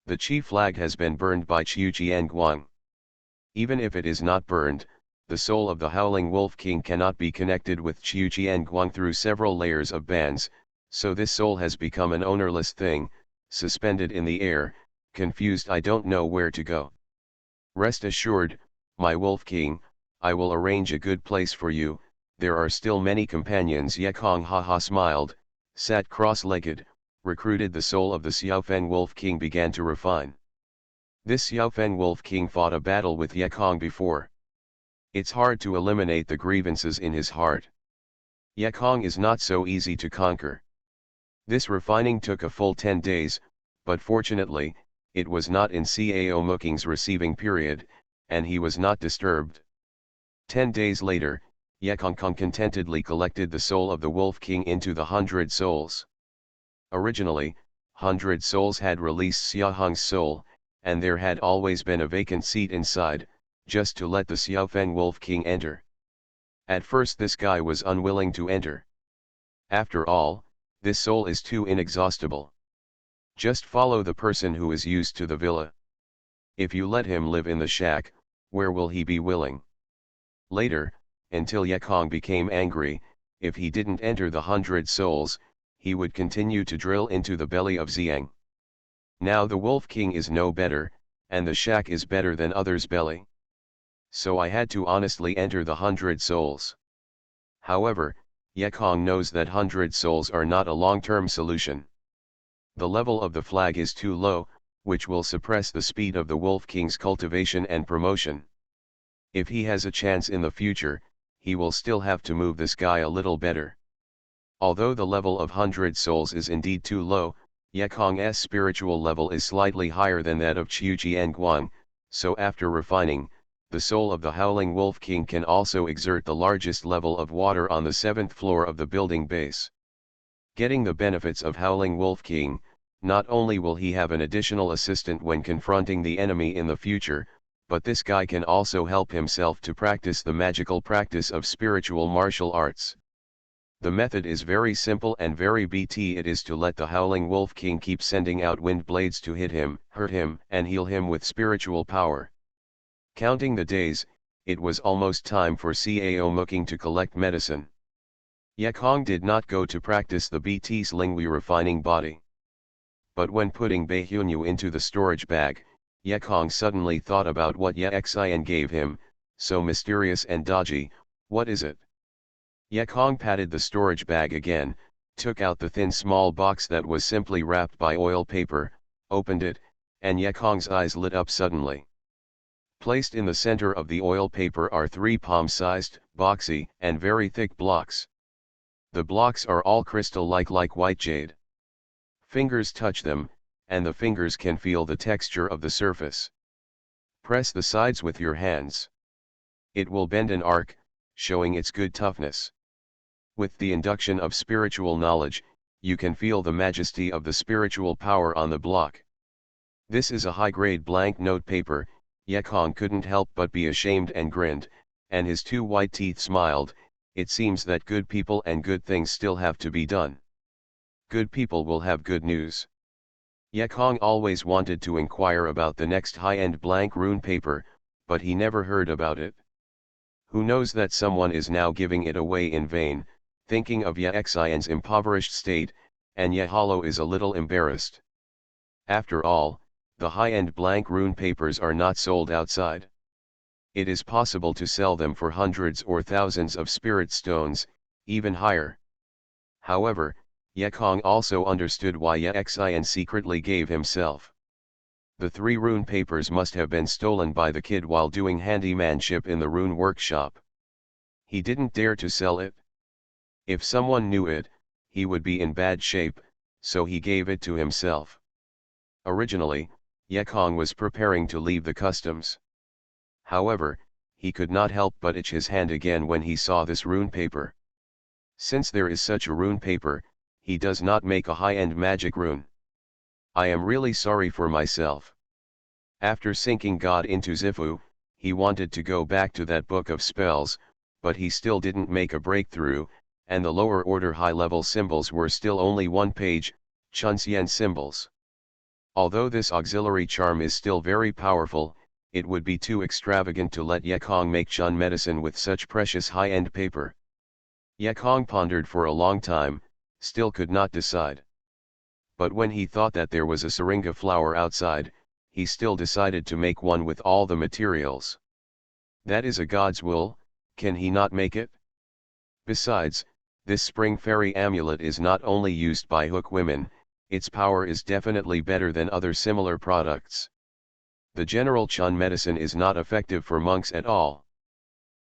The Qi flag has been burned by Qiu Jianguang. Even if it is not burned, the soul of the Howling Wolf King cannot be connected with Qiu Jianguang through several layers of bands, so this soul has become an ownerless thing, suspended in the air, confused. I don't know where to go. Rest assured, my Wolf King, I will arrange a good place for you. There are still many companions. Yekong haha smiled, sat cross-legged, recruited the soul of the Xiaofeng Wolf King, began to refine. This Xiaofeng Wolf King fought a battle with Yekong before. It's hard to eliminate the grievances in his heart. Yekong is not so easy to conquer. This refining took a full 10 days, but fortunately, it was not in Cao Muking's receiving period, and he was not disturbed. 10 days later, Yekong contentedly collected the soul of the Wolf King into the 100 souls. Originally, 100 souls had released Xiahong's soul, and there had always been a vacant seat inside, just to let the Xiaofeng Wolf King enter. At first this guy was unwilling to enter. After all, this soul is too inexhaustible. Just follow the person who is used to the villa. If you let him live in the shack, where will he be willing? Later, until Yekong became angry, if he didn't enter the 100 souls, he would continue to drill into the belly of Xiang. Now the Wolf King is no better, and the shack is better than others' belly. So I had to honestly enter the 100 souls. However, Yekong knows that 100 souls are not a long-term solution. The level of the flag is too low, which will suppress the speed of the Wolf King's cultivation and promotion. If he has a chance in the future, he will still have to move this guy a little better. Although the level of 100 souls is indeed too low, Yekong's spiritual level is slightly higher than that of Qiu Jianguang, so after refining, the soul of the Howling Wolf King can also exert the largest level of water on the 7th floor of the building base. Getting the benefits of Howling Wolf King, not only will he have an additional assistant when confronting the enemy in the future, but this guy can also help himself to practice the magical practice of spiritual martial arts. The method is very simple and very BT. It is to let the Howling Wolf King keep sending out wind blades to hit him, hurt him, and heal him with spiritual power. Counting the days, it was almost time for Cao Muking to collect medicine. Yekong did not go to practice the BT's Lingui refining body. But when putting Beihunyu into the storage bag, Yekong suddenly thought about what Xian gave him, so mysterious and dodgy. What is it? Yekong patted the storage bag again, took out the thin small box that was simply wrapped by oil paper, opened it, and Yekong's eyes lit up suddenly. Placed in the center of the oil paper are 3 palm-sized, boxy, and very thick blocks. The blocks are all crystal-like white jade. Fingers touch them, and the fingers can feel the texture of the surface. Press the sides with your hands. It will bend and arc, showing its good toughness. With the induction of spiritual knowledge, you can feel the majesty of the spiritual power on the block. This is a high-grade blank note paper. Yekong couldn't help but be ashamed and grinned, and his 2 white teeth smiled. It seems that good people and good things still have to be done. Good people will have good news. Yekong always wanted to inquire about the next high-end blank rune paper, but he never heard about it. Who knows that someone is now giving it away in vain, thinking of Xian's impoverished state, and Yehalo is a little embarrassed. After all, the high-end blank rune papers are not sold outside. It is possible to sell them for hundreds or thousands of spirit stones, even higher. However, Ecchi also understood why Xian secretly gave himself. The 3 rune papers must have been stolen by the kid while doing handymanship in the rune workshop. He didn't dare to sell it. If someone knew it, he would be in bad shape, so he gave it to himself. Originally, Ecchi was preparing to leave the customs. However, he could not help but itch his hand again when he saw this rune paper. Since there is such a rune paper, he does not make a high-end magic rune. I am really sorry for myself. After sinking God into Zifu, he wanted to go back to that book of spells, but he still didn't make a breakthrough, and the lower order high-level symbols were still only 1 page, Xianxia symbols. Although this auxiliary charm is still very powerful, it would be too extravagant to let Ecchi make Chun medicine with such precious high-end paper. Ecchi pondered for a long time, still could not decide. But when he thought that there was a syringa flower outside, he still decided to make one with all the materials. That is a god's will, can he not make it? Besides, this spring fairy amulet is not only used by hook women, its power is definitely better than other similar products. The general Chun medicine is not effective for monks at all.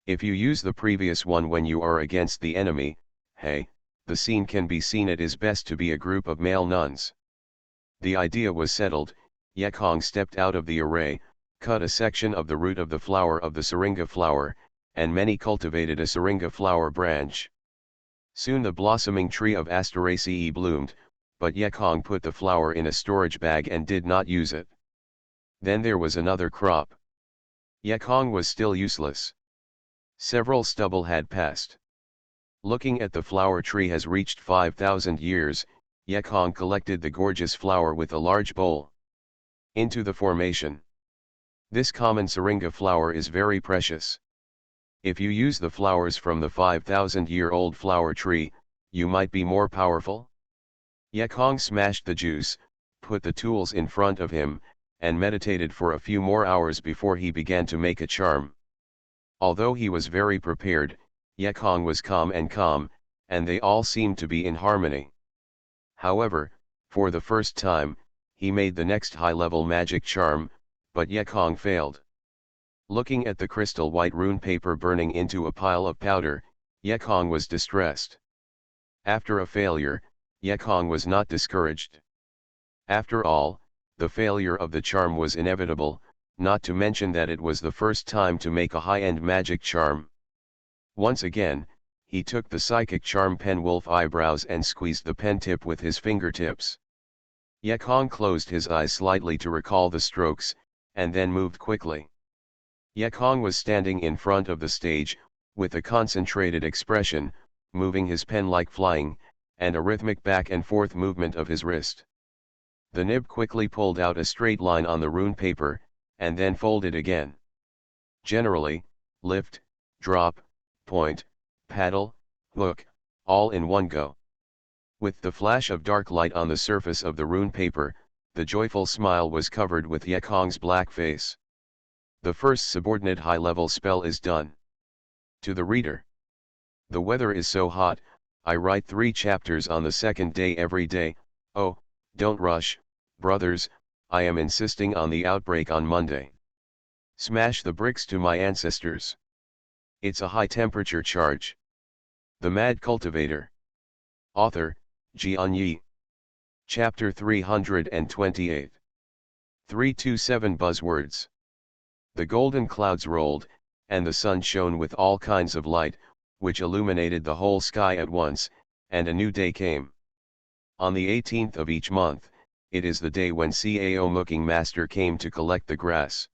If you use the previous one when you are against the enemy, hey, the scene can be seen. It is best to be a group of male nuns. The idea was settled. Ecchi stepped out of the array, cut a section of the root of the flower of the syringa flower, and many cultivated a syringa flower branch. Soon the blossoming tree of Asteraceae bloomed, but Ecchi put the flower in a storage bag and did not use it. Then there was another crop. Ecchi was still useless. Several stubble had passed. Looking at the flower tree has reached 5,000 years, Ecchi collected the gorgeous flower with a large bowl. Into the formation. This common syringa flower is very precious. If you use the flowers from the 5,000-year-old flower tree, you might be more powerful. Ecchi smashed the juice, put the tools in front of him, and meditated for a few more hours before he began to make a charm. Although he was very prepared, Ecchi was calm, and they all seemed to be in harmony. However, for the first time, he made the next high-level magic charm, but Ecchi failed. Looking at the crystal white rune paper burning into a pile of powder, Ecchi was distressed. After a failure, Ecchi was not discouraged. After all, the failure of the charm was inevitable, not to mention that it was the first time to make a high-end magic charm. Once again, he took the psychic charm pen wolf eyebrows and squeezed the pen tip with his fingertips. Ecchi closed his eyes slightly to recall the strokes, and then moved quickly. Ecchi was standing in front of the stage, with a concentrated expression, moving his pen like flying, and a rhythmic back and forth movement of his wrist. The nib quickly pulled out a straight line on the rune paper, and then folded again. Generally, lift, drop, point, paddle, hook, all in one go. With the flash of dark light on the surface of the rune paper, the joyful smile was covered with Ecchi's black face. The first subordinate high-level spell is done. To the reader. The weather is so hot, I write 3 chapters on the second day every day. Oh, don't rush, brothers, I am insisting on the outbreak on Monday. Smash the bricks to my ancestors. It's a high-temperature charge. The Mad Cultivator. Author, Xianxia. Chapter 328. 327 Buzzwords. The golden clouds rolled, and the sun shone with all kinds of light, which illuminated the whole sky at once, and a new day came. On the 18th of each month, it is the day when Cao Mooking Master came to collect the grass.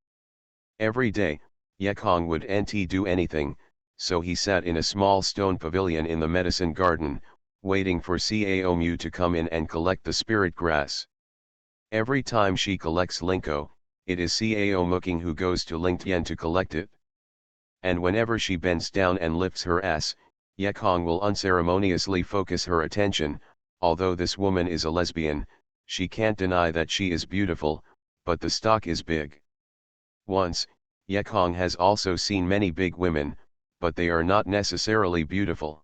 Every day, Ecchi would nt do anything, so he sat in a small stone pavilion in the medicine garden, waiting for Cao Mu to come in and collect the spirit grass. Every time she collects Linko, it is Cao Mooking who goes to Lingtian to collect it. And whenever she bends down and lifts her ass, Ecchi will unceremoniously focus her attention. Although this woman is a lesbian, she can't deny that she is beautiful, but the stock is big. Once, Ecchi has also seen many big women, but they are not necessarily beautiful.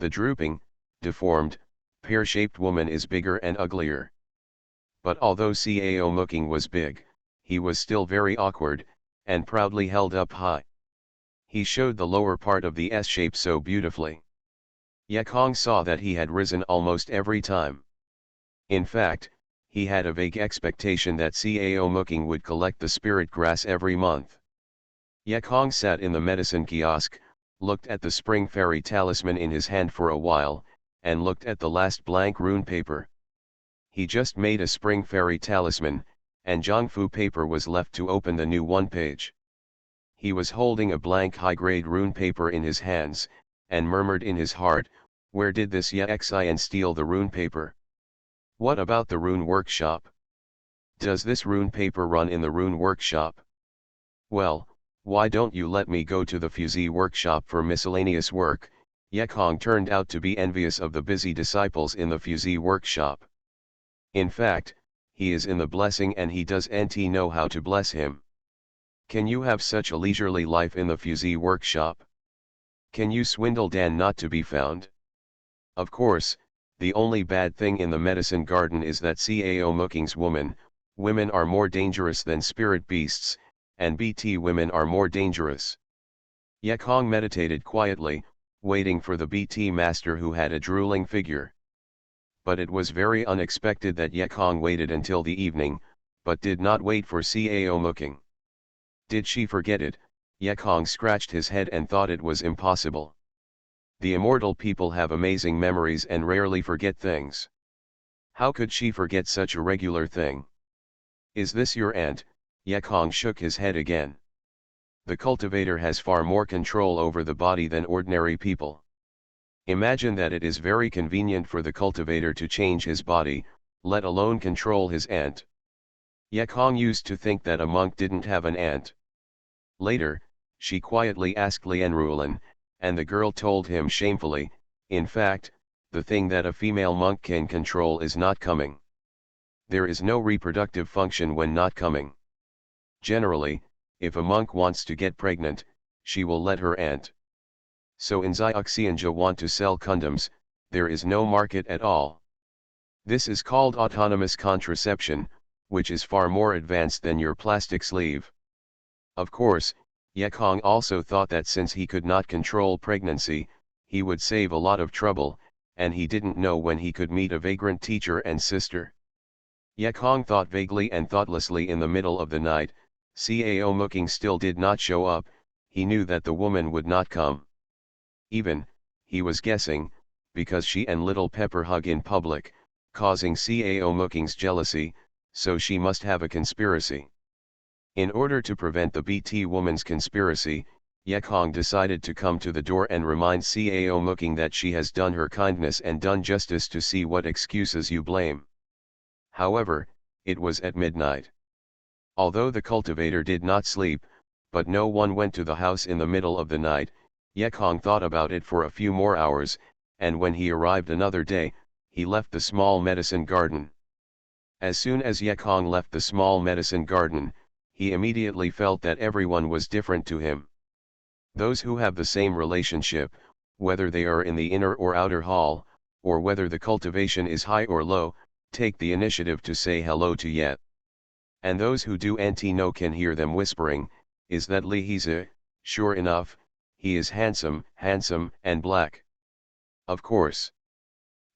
The drooping, deformed, pear-shaped woman is bigger and uglier. But although Cao Mooking was big, he was still very awkward, and proudly held up high. He showed the lower part of the S shape so beautifully. Yekong saw that he had risen almost every time. In fact, he had a vague expectation that Cao Mooking would collect the spirit grass every month. Yekong sat in the medicine kiosk, looked at the spring fairy talisman in his hand for a while, and looked at the last blank rune paper. He just made a spring fairy talisman, and Zhongfu paper was left to open the new one page. He was holding a blank high-grade rune paper in his hands, and murmured in his heart, "Where did this Xian steal the rune paper? What about the rune workshop? Does this rune paper run in the rune workshop? Well, why don't you let me go to the fusee workshop for miscellaneous work?" Yekong turned out to be envious of the busy disciples in the fusee workshop. In fact, he is in the blessing and he doesn't know how to bless him. Can you have such a leisurely life in the fusee workshop? Can you swindle Dan not to be found? Of course, the only bad thing in the medicine garden is that Cao Mooking's women are more dangerous than spirit beasts, and BT women are more dangerous. Yekong meditated quietly, waiting for the BT master who had a drooling figure. But it was very unexpected that Yekong waited until the evening, but did not wait for Cao Mooking. Did she forget it? Yekong scratched his head and thought it was impossible. The immortal people have amazing memories and rarely forget things. How could she forget such a regular thing? Is this your aunt? Yekong shook his head again. The cultivator has far more control over the body than ordinary people. Imagine that it is very convenient for the cultivator to change his body, let alone control his aunt. Yekong used to think that a monk didn't have an aunt. Later, she quietly asked Lianrulan, and the girl told him shamefully, "In fact, the thing that a female monk can control is not coming. There is no reproductive function when not coming. Generally, if a monk wants to get pregnant, she will let her aunt. So in Xianxia want to sell condoms, there is no market at all. This is called autonomous contraception, which is far more advanced than your plastic sleeve." Of course, Yekong also thought that since he could not control pregnancy, he would save a lot of trouble, and he didn't know when he could meet a vagrant teacher and sister. Yekong thought vaguely and thoughtlessly in the middle of the night. Cao Mooking still did not show up. He knew that the woman would not come. Even, he was guessing, because she and Little Pepper hug in public, causing Cao Mooking's jealousy, so she must have a conspiracy. In order to prevent the BT woman's conspiracy, Yekong decided to come to the door and remind Cao Mooking that she has done her kindness and done justice to see what excuses you blame. However, it was at midnight. Although the cultivator did not sleep, but no one went to the house in the middle of the night, Yekong thought about it for a few more hours, and when he arrived another day, he left the small medicine garden. As soon as Yekong left the small medicine garden, he immediately felt that everyone was different to him. Those who have the same relationship, whether they are in the inner or outer hall, or whether the cultivation is high or low, take the initiative to say hello to Yet. And those who do know can hear them whispering, "Is that Li Hizi? Sure enough, he is handsome, and black." Of course.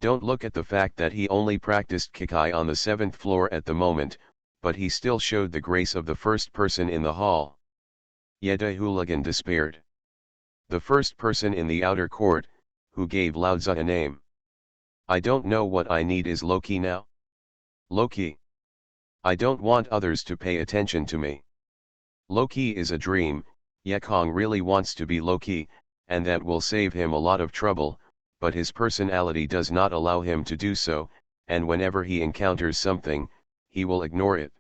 Don't look at the fact that he only practiced Kikai on the 7th floor at the moment, but he still showed the grace of the first person in the hall. Yeda Hooligan despaired. The first person in the outer court, who gave Laozi a name. "I don't know what I need is low-key now. Low-key. I don't want others to pay attention to me. Low-key is a dream. Yekong really wants to be low-key, and that will save him a lot of trouble, but his personality does not allow him to do so, and whenever he encounters something, he will ignore it.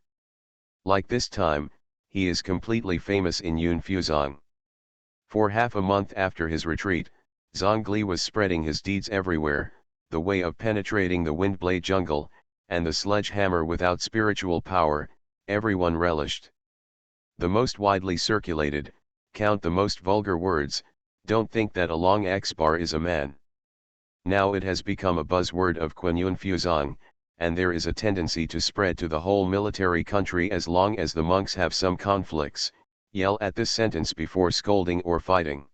Like this time, he is completely famous in Yunfuzong. For half a month after his retreat, Zhongli was spreading his deeds everywhere, the way of penetrating the windblade jungle, and the sledgehammer without spiritual power, everyone relished. The most widely circulated, count the most vulgar words, don't think that a long X bar is a man. Now it has become a buzzword of Quanyunfuzong, and there is a tendency to spread to the whole military country as long as the monks have some conflicts, yell at this sentence before scolding or fighting.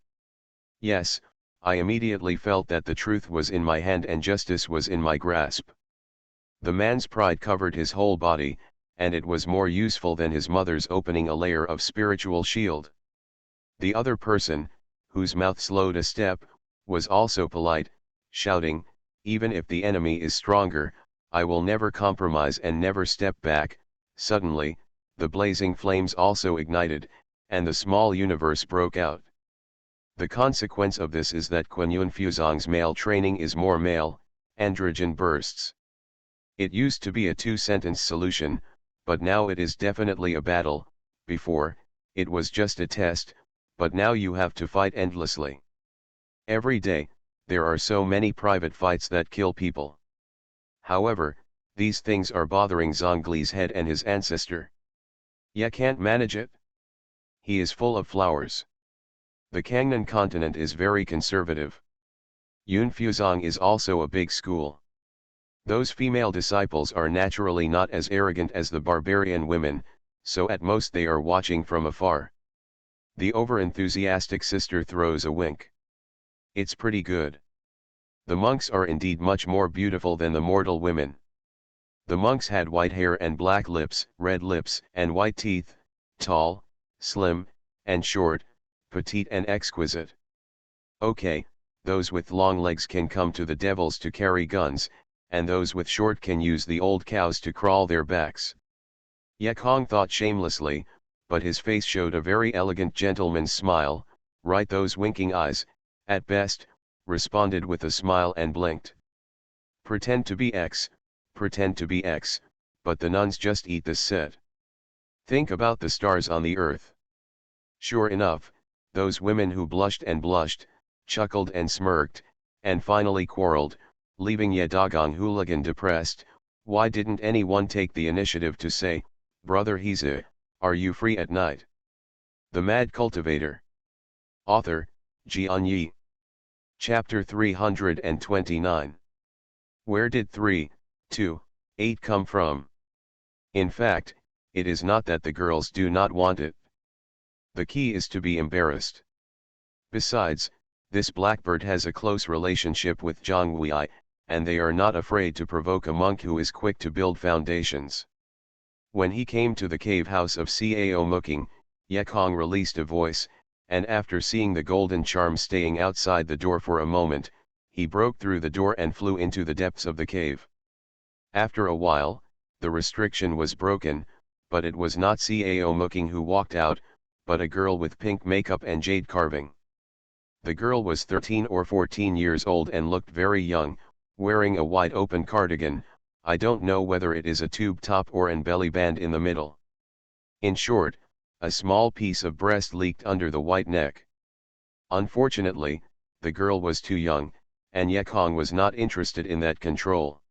Yes, I immediately felt that the truth was in my hand and justice was in my grasp. The man's pride covered his whole body, and it was more useful than his mother's opening a layer of spiritual shield. The other person, whose mouth slowed a step, was also polite, shouting, "Even if the enemy is stronger, I will never compromise and never step back." Suddenly, the blazing flames also ignited, and the small universe broke out. The consequence of this is that Quanyunfuzong's male training is more male, androgen bursts. It used to be a two-sentence solution, but now it is definitely a battle. Before, it was just a test, but now you have to fight endlessly. Every day, there are so many private fights that kill people. However, these things are bothering Zhongli's head and his ancestor. Ya can't manage it? He is full of flowers. The Kangnan continent is very conservative. Yunfuzong is also a big school. Those female disciples are naturally not as arrogant as the barbarian women, so at most they are watching from afar. The over-enthusiastic sister throws a wink. It's pretty good. The monks are indeed much more beautiful than the mortal women. The monks had white hair and black lips, red lips and white teeth, tall, slim, and short, petite and exquisite. Okay, those with long legs can come to the devils to carry guns, and those with short can use the old cows to crawl their backs. Yekong thought shamelessly, but his face showed a very elegant gentleman's smile. Right, those winking eyes, at best, responded with a smile and blinked. Pretend to be X, but the nuns just eat this set. Think about the stars on the earth. Sure enough, those women who blushed and blushed, chuckled and smirked, and finally quarreled, leaving Yedagong Hooligan depressed. Why didn't anyone take the initiative to say, "Brother Heze, are you free at night?" The Mad Cultivator. Author, Xianxia. Chapter 329. Where did 3, 2, 8 come from? In fact, it is not that the girls do not want it. The key is to be embarrassed. Besides, this blackbird has a close relationship with Zhongli, and they are not afraid to provoke a monk who is quick to build foundations. When he came to the cave house of Cao Muking, Yekong released a voice, and after seeing the golden charm staying outside the door for a moment, he broke through the door and flew into the depths of the cave. After a while, the restriction was broken, but it was not Cao Muking who walked out, but a girl with pink makeup and jade carving. The girl was 13 or 14 years old and looked very young, wearing a wide open cardigan. I don't know whether it is a tube top or an belly band in the middle. In short, a small piece of breast leaked under the white neck. Unfortunately, the girl was too young, and Yekong was not interested in that control.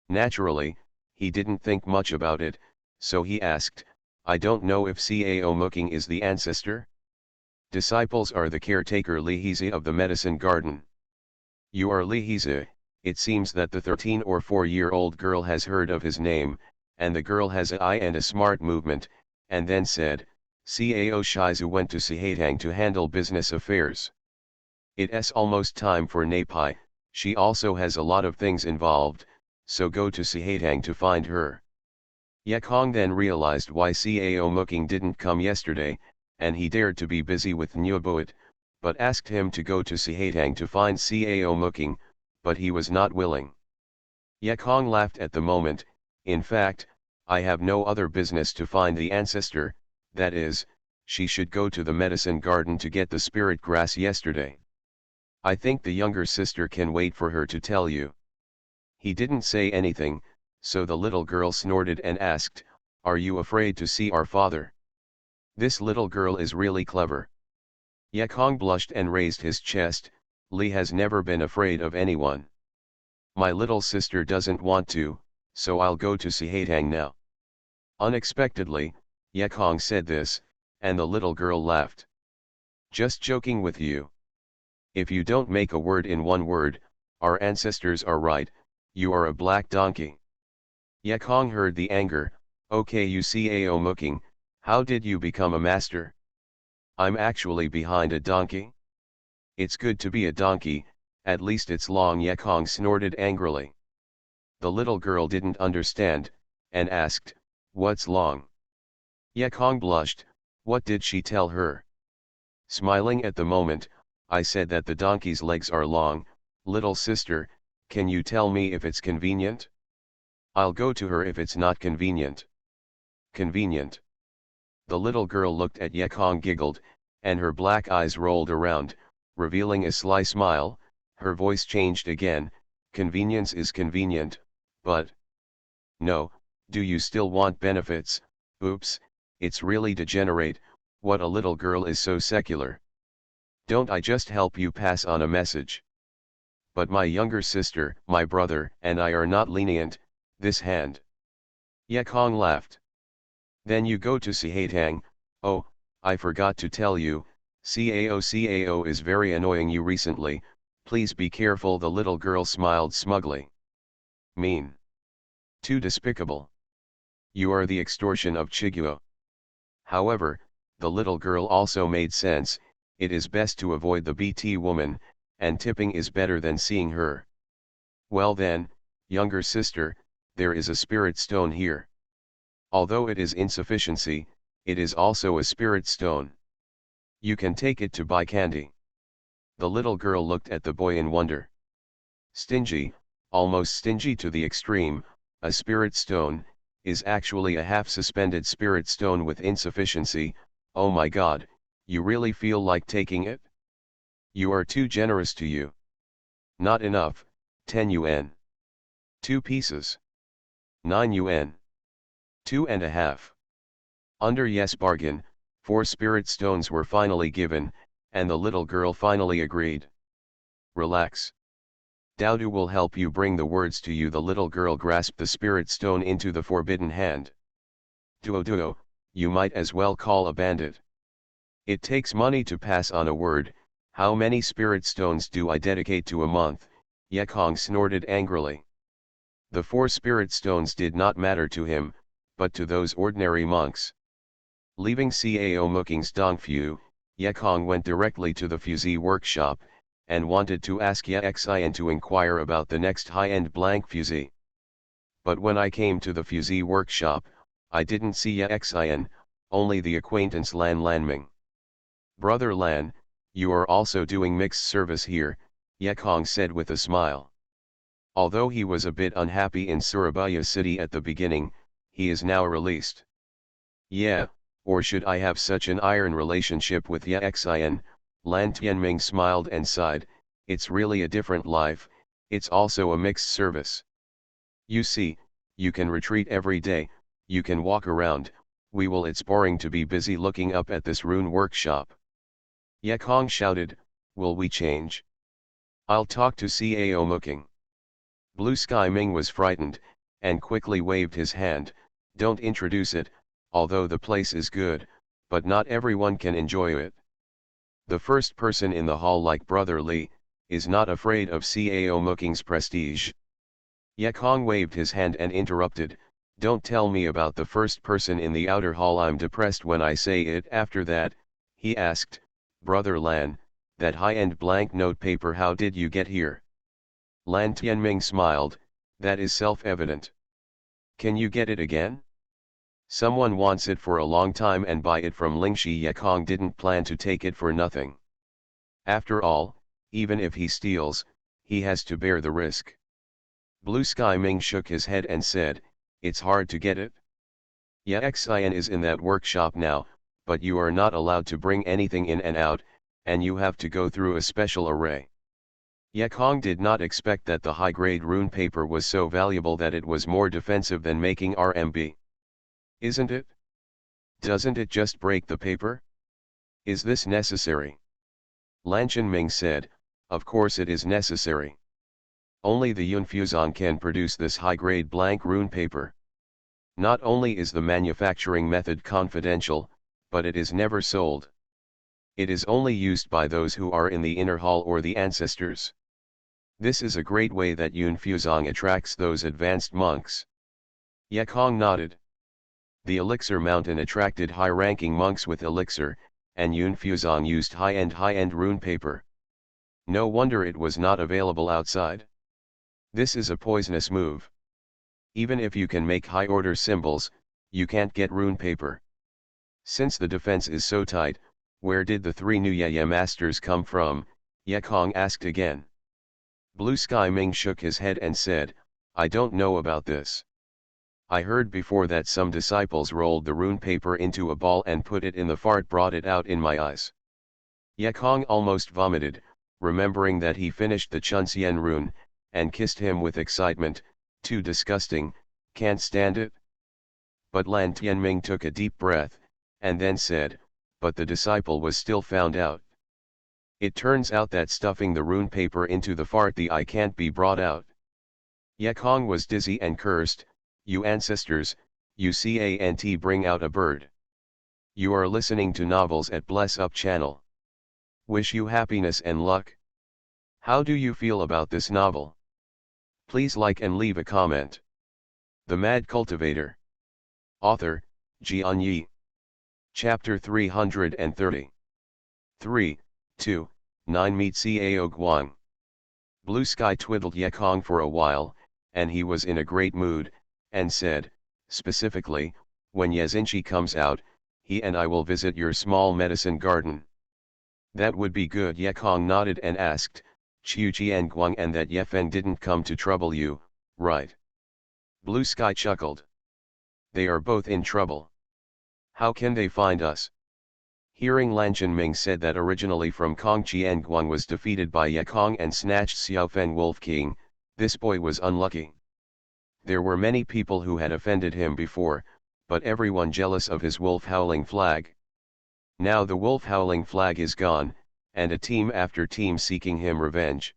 Naturally, he didn't think much about it, so he asked, "I don't know if Cao Muking is the ancestor?" Disciples are the caretaker Liheze of the medicine garden. You are Liheze. It seems that the 13 or 4-year-old girl has heard of his name, and the girl has an eye and a smart movement, and then said, "Cao Shizu went to Sihatang to handle business affairs. It's almost time for Napai, she also has a lot of things involved, so go to Sihatang to find her." Yekong then realized why Cao Muking didn't come yesterday, and he dared to be busy with Nuabuit, but asked him to go to Sihatang to find Cao Muking, but he was not willing. Yekong laughed at the moment. "In fact, I have no other business to find the ancestor, that is, she should go to the medicine garden to get the spirit grass yesterday. I think the younger sister can wait for her to tell you." He didn't say anything, so the little girl snorted and asked, "Are you afraid to see our father?" This little girl is really clever. Yekong blushed and raised his chest. Li has never been afraid of anyone. My little sister doesn't want to, so I'll go to Sihatang now. Unexpectedly, Yekong said this, and the little girl laughed. "Just joking with you. If you don't make a word in one word, Our ancestors are right, you are a black donkey. Yekong heard the anger. Okay, you cao mooking, how did you become a master? I'm actually behind a donkey. It's good to be a donkey, at least it's long, Yekong snorted angrily. The little girl didn't understand, and asked, what's long? Yekong blushed. What did she tell her? Smiling at the moment, I said that the donkey's legs are long. Little sister, can you tell me if it's convenient? I'll go to her if it's not convenient. Convenient. The little girl looked at Yekong, giggled, and her black eyes rolled around, revealing a sly smile. Her voice changed again. Convenience is convenient, but... No, do you still want benefits? Oops, it's really degenerate. What a little girl is so secular. Don't I just help you pass on a message? But my younger sister, my brother, and I are not lenient. This hand. Yekong laughed. Then you go to Sihatang. Oh, I forgot to tell you, Cao is very annoying you recently, please be careful. The little girl smiled smugly. Mean. Too despicable. You are the extortion of Chiguo. However, the little girl also made sense. It is best to avoid the BT woman, and tipping is better than seeing her. Well then, younger sister, there is a spirit stone here. Although it is insufficiency, it is also a spirit stone. You can take it to buy candy. The little girl looked at the boy in wonder. Stingy, almost stingy to the extreme, a spirit stone, is actually a half-suspended spirit stone with insufficiency. Oh my god, you really feel like taking it? You are too generous to you. Not enough, 10 yuan. 2 pieces. 9 yuan. 2.5. Under yes bargain, 4 spirit stones were finally given, and the little girl finally agreed. Relax. Daodu will help you bring the words to you. The little girl grasped the spirit stone into the forbidden hand. Duo, you might as well call a bandit. It takes money to pass on a word. How many spirit stones do I dedicate to a month? Yekong snorted angrily. The 4 spirit stones did not matter to him, but to those ordinary monks. Leaving Cao Mooking's Dongfu, Yekong went directly to the fusee workshop, and wanted to ask Xian to inquire about the next high-end blank fusee. But when I came to the fusee workshop, I didn't see Xian, only the acquaintance Lan Lanming. Brother Lan, you are also doing mixed service here, Yekong said with a smile. Although he was a bit unhappy in Surabaya city at the beginning, he is now released. Yeah, or should I have such an iron relationship with Xian? Lan Tianming smiled and sighed. It's really a different life, it's also a mixed service. You see, you can retreat every day, you can walk around, it's boring to be busy looking up at this rune workshop. Yekong shouted, will we change? I'll talk to Cao Mooking. Blue Sky Ming was frightened, and quickly waved his hand. Don't introduce it, although the place is good, but not everyone can enjoy it. The first person in the hall, like Brother Li, is not afraid of Cao Mooking's prestige. Yekong waved his hand and interrupted, don't tell me about the first person in the outer hall, I'm depressed when I say it. After that, he asked, Brother Lan, that high-end blank note paper, how did you get here? Lan Tianming smiled, that is self-evident. Can you get it again? Someone wants it for a long time and buy it from Lingxi. Yekong didn't plan to take it for nothing. After all, even if he steals, he has to bear the risk. Blue Sky Ming shook his head and said, it's hard to get it. Xian is in that workshop now, but you are not allowed to bring anything in and out, and you have to go through a special array. Yekong did not expect that the high-grade rune paper was so valuable that it was more defensive than making RMB. Isn't it? Doesn't it just break the paper? Is this necessary? Lan Ming said, of course it is necessary. Only the Yunfuzan can produce this high-grade blank rune paper. Not only is the manufacturing method confidential, but it is never sold. It is only used by those who are in the inner hall or the ancestors. This is a great way that Yun Fuzong attracts those advanced monks. Ye Kong nodded. The Elixir Mountain attracted high-ranking monks with elixir, and Yun Fuzong used high-end rune paper. No wonder it was not available outside. This is a poisonous move. Even if you can make high-order symbols, you can't get rune paper. Since the defense is so tight, where did the 3 new Ye masters come from? Ye Kong asked again. Blue Sky Ming shook his head and said, I don't know about this. I heard before that some disciples rolled the rune paper into a ball and put it in the fart, brought it out in my eyes. Ye Kong almost vomited, remembering that he finished the Chunxian rune, and kissed him with excitement. Too disgusting, can't stand it. But Lan Tianming took a deep breath, and then said, but the disciple was still found out. It turns out that stuffing the rune paper into the fart the eye can't be brought out. Ye Kong was dizzy and cursed, you ancestors, you can't bring out a bird. You are listening to novels at Bless Up channel. Wish you happiness and luck. How do you feel about this novel? Please like and leave a comment. The Mad Cultivator. Author, Xianxia. Chapter 330. 3, 2, 9 Meet Cao Guang. Blue Sky twiddled Ye Kong for a while, and he was in a great mood, and said, specifically, when Ye Zinchi comes out, he and I will visit your small medicine garden. That would be good. Ye Kong nodded and asked, Qiu Jian Guang, and that Ye Feng didn't come to trouble you, right? Blue Sky chuckled. They are both in trouble. How can they find us? Hearing Lan Ming said that originally from Kong Qian Guang was defeated by Ye Kong and snatched Xiao Feng Wolf King, this boy was unlucky. There were many people who had offended him before, but everyone jealous of his wolf howling flag. Now the wolf howling flag is gone, and a team after team seeking him revenge.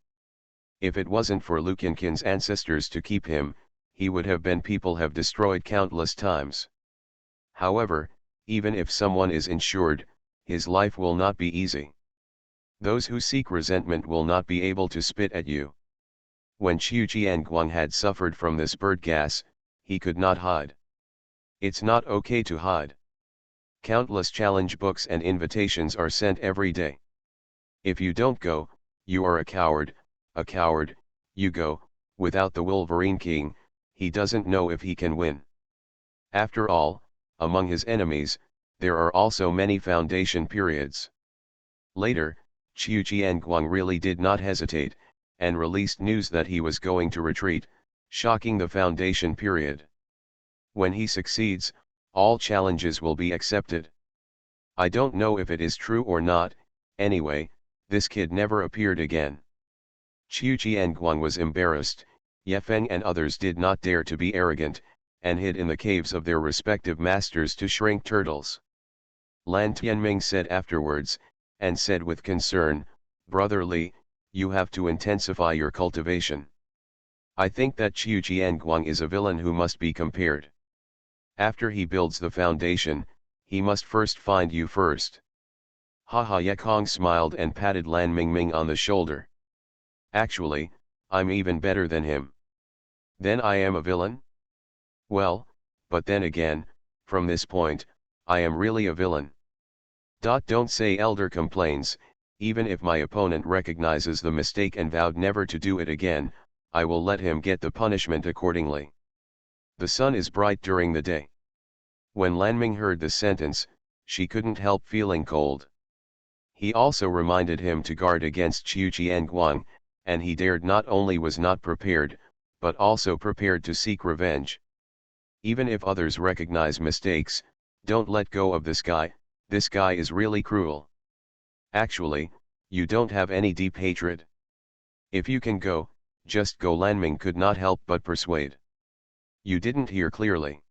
If it wasn't for Lu Qinqin's ancestors to keep him, he would have been people have destroyed countless times. However, even if someone is insured, his life will not be easy. Those who seek resentment will not be able to spit at you. When Qiu Jianguang had suffered from this bird gas, he could not hide. It's not okay to hide. Countless challenge books and invitations are sent every day. If you don't go, you are a coward, you go. Without the Wolverine King, he doesn't know if he can win. After all, among his enemies, there are also many foundation periods. Later, Qiu Jianguang really did not hesitate, and released news that he was going to retreat, shocking the foundation period. When he succeeds, all challenges will be accepted. I don't know if it is true or not, anyway, this kid never appeared again. Qiu Jianguang was embarrassed. Ye Feng and others did not dare to be arrogant, and hid in the caves of their respective masters to shrink turtles. Lan Tianming said afterwards, and said with concern, Brother Li, you have to intensify your cultivation. I think that Qiu Jianguang is a villain who must be compared. After he builds the foundation, he must first find you first. Haha. Ye Kong smiled and patted Lan Mingming on the shoulder. Actually, I'm even better than him. Then I am a villain? Well, but then again, from this point, I am really a villain. Don't say, Elder complains, even if my opponent recognizes the mistake and vowed never to do it again, I will let him get the punishment accordingly. The sun is bright during the day. When Lanming heard the sentence, she couldn't help feeling cold. He also reminded him to guard against Qiu Jianguang, and he dared not only was not prepared, but also prepared to seek revenge. Even if others recognize mistakes, don't let go of this guy is really cruel. Actually, you don't have any deep hatred. If you can go, just go. Lanming could not help but persuade. You didn't hear clearly.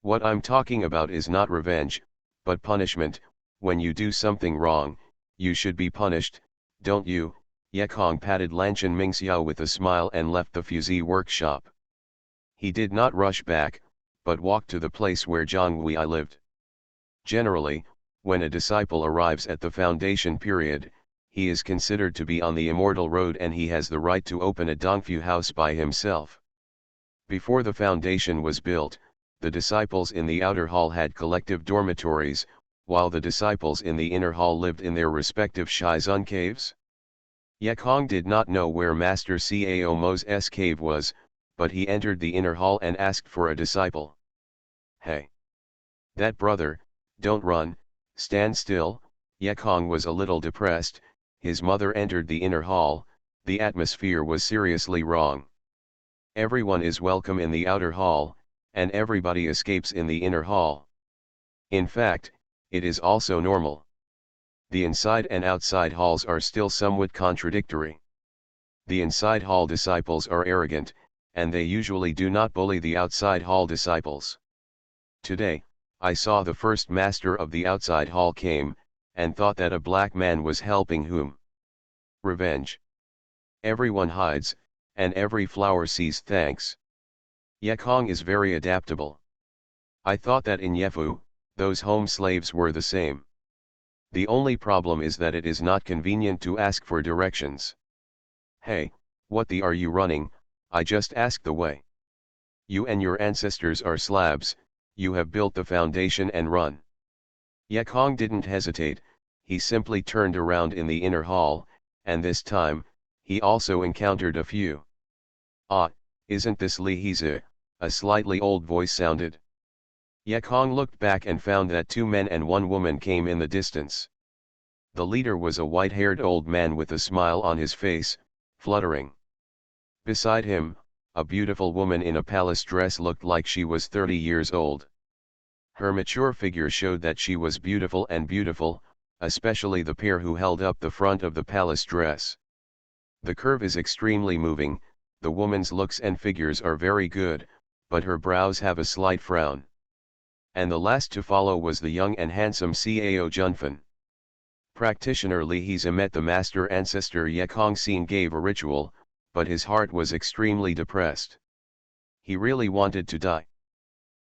What I'm talking about is not revenge, but punishment. When you do something wrong, you should be punished, don't you? Ye Kong patted Lanchan Mingxiao with a smile and left the Fuzee workshop. He did not rush back, but walked to the place where Zhang Wei lived. Generally, when a disciple arrives at the foundation period, he is considered to be on the immortal road and he has the right to open a Dongfu house by himself. Before the foundation was built, the disciples in the outer hall had collective dormitories, while the disciples in the inner hall lived in their respective Shizun caves. Yekong did not know where Master Cao Mo's cave was, but he entered the inner hall and asked for a disciple. "Hey! That brother, don't run, stand still." Yekong was a little depressed. His mother entered the inner hall. The atmosphere was seriously wrong. Everyone is welcome in the outer hall, and everybody escapes in the inner hall. In fact, it is also normal. The inside and outside halls are still somewhat contradictory. The inside hall disciples are arrogant, and they usually do not bully the outside hall disciples. Today, I saw the first master of the outside hall came, and thought that a black man was helping whom? Revenge. Everyone hides, and every flower sees thanks. Yekong is very adaptable. I thought that in Yefu, those home slaves were the same. The only problem is that it is not convenient to ask for directions. "Hey, what the are you running? I just asked the way. You and your ancestors are slabs, you have built the foundation and run." Yekong didn't hesitate, he simply turned around in the inner hall, and this time, he also encountered a few. "Ah, isn't this Li Hizi?" a slightly old voice sounded. Yekong looked back and found that 2 men and 1 woman came in the distance. The leader was a white-haired old man with a smile on his face, fluttering. Beside him, a beautiful woman in a palace dress looked like she was 30 years old. Her mature figure showed that she was beautiful, especially the pair who held up the front of the palace dress. The curve is extremely moving, the woman's looks and figures are very good, but her brows have a slight frown. And the last to follow was the young and handsome Cao Junfan. Practitioner Li Hizi met the master ancestor Yekong Xin gave a ritual, but his heart was extremely depressed. He really wanted to die.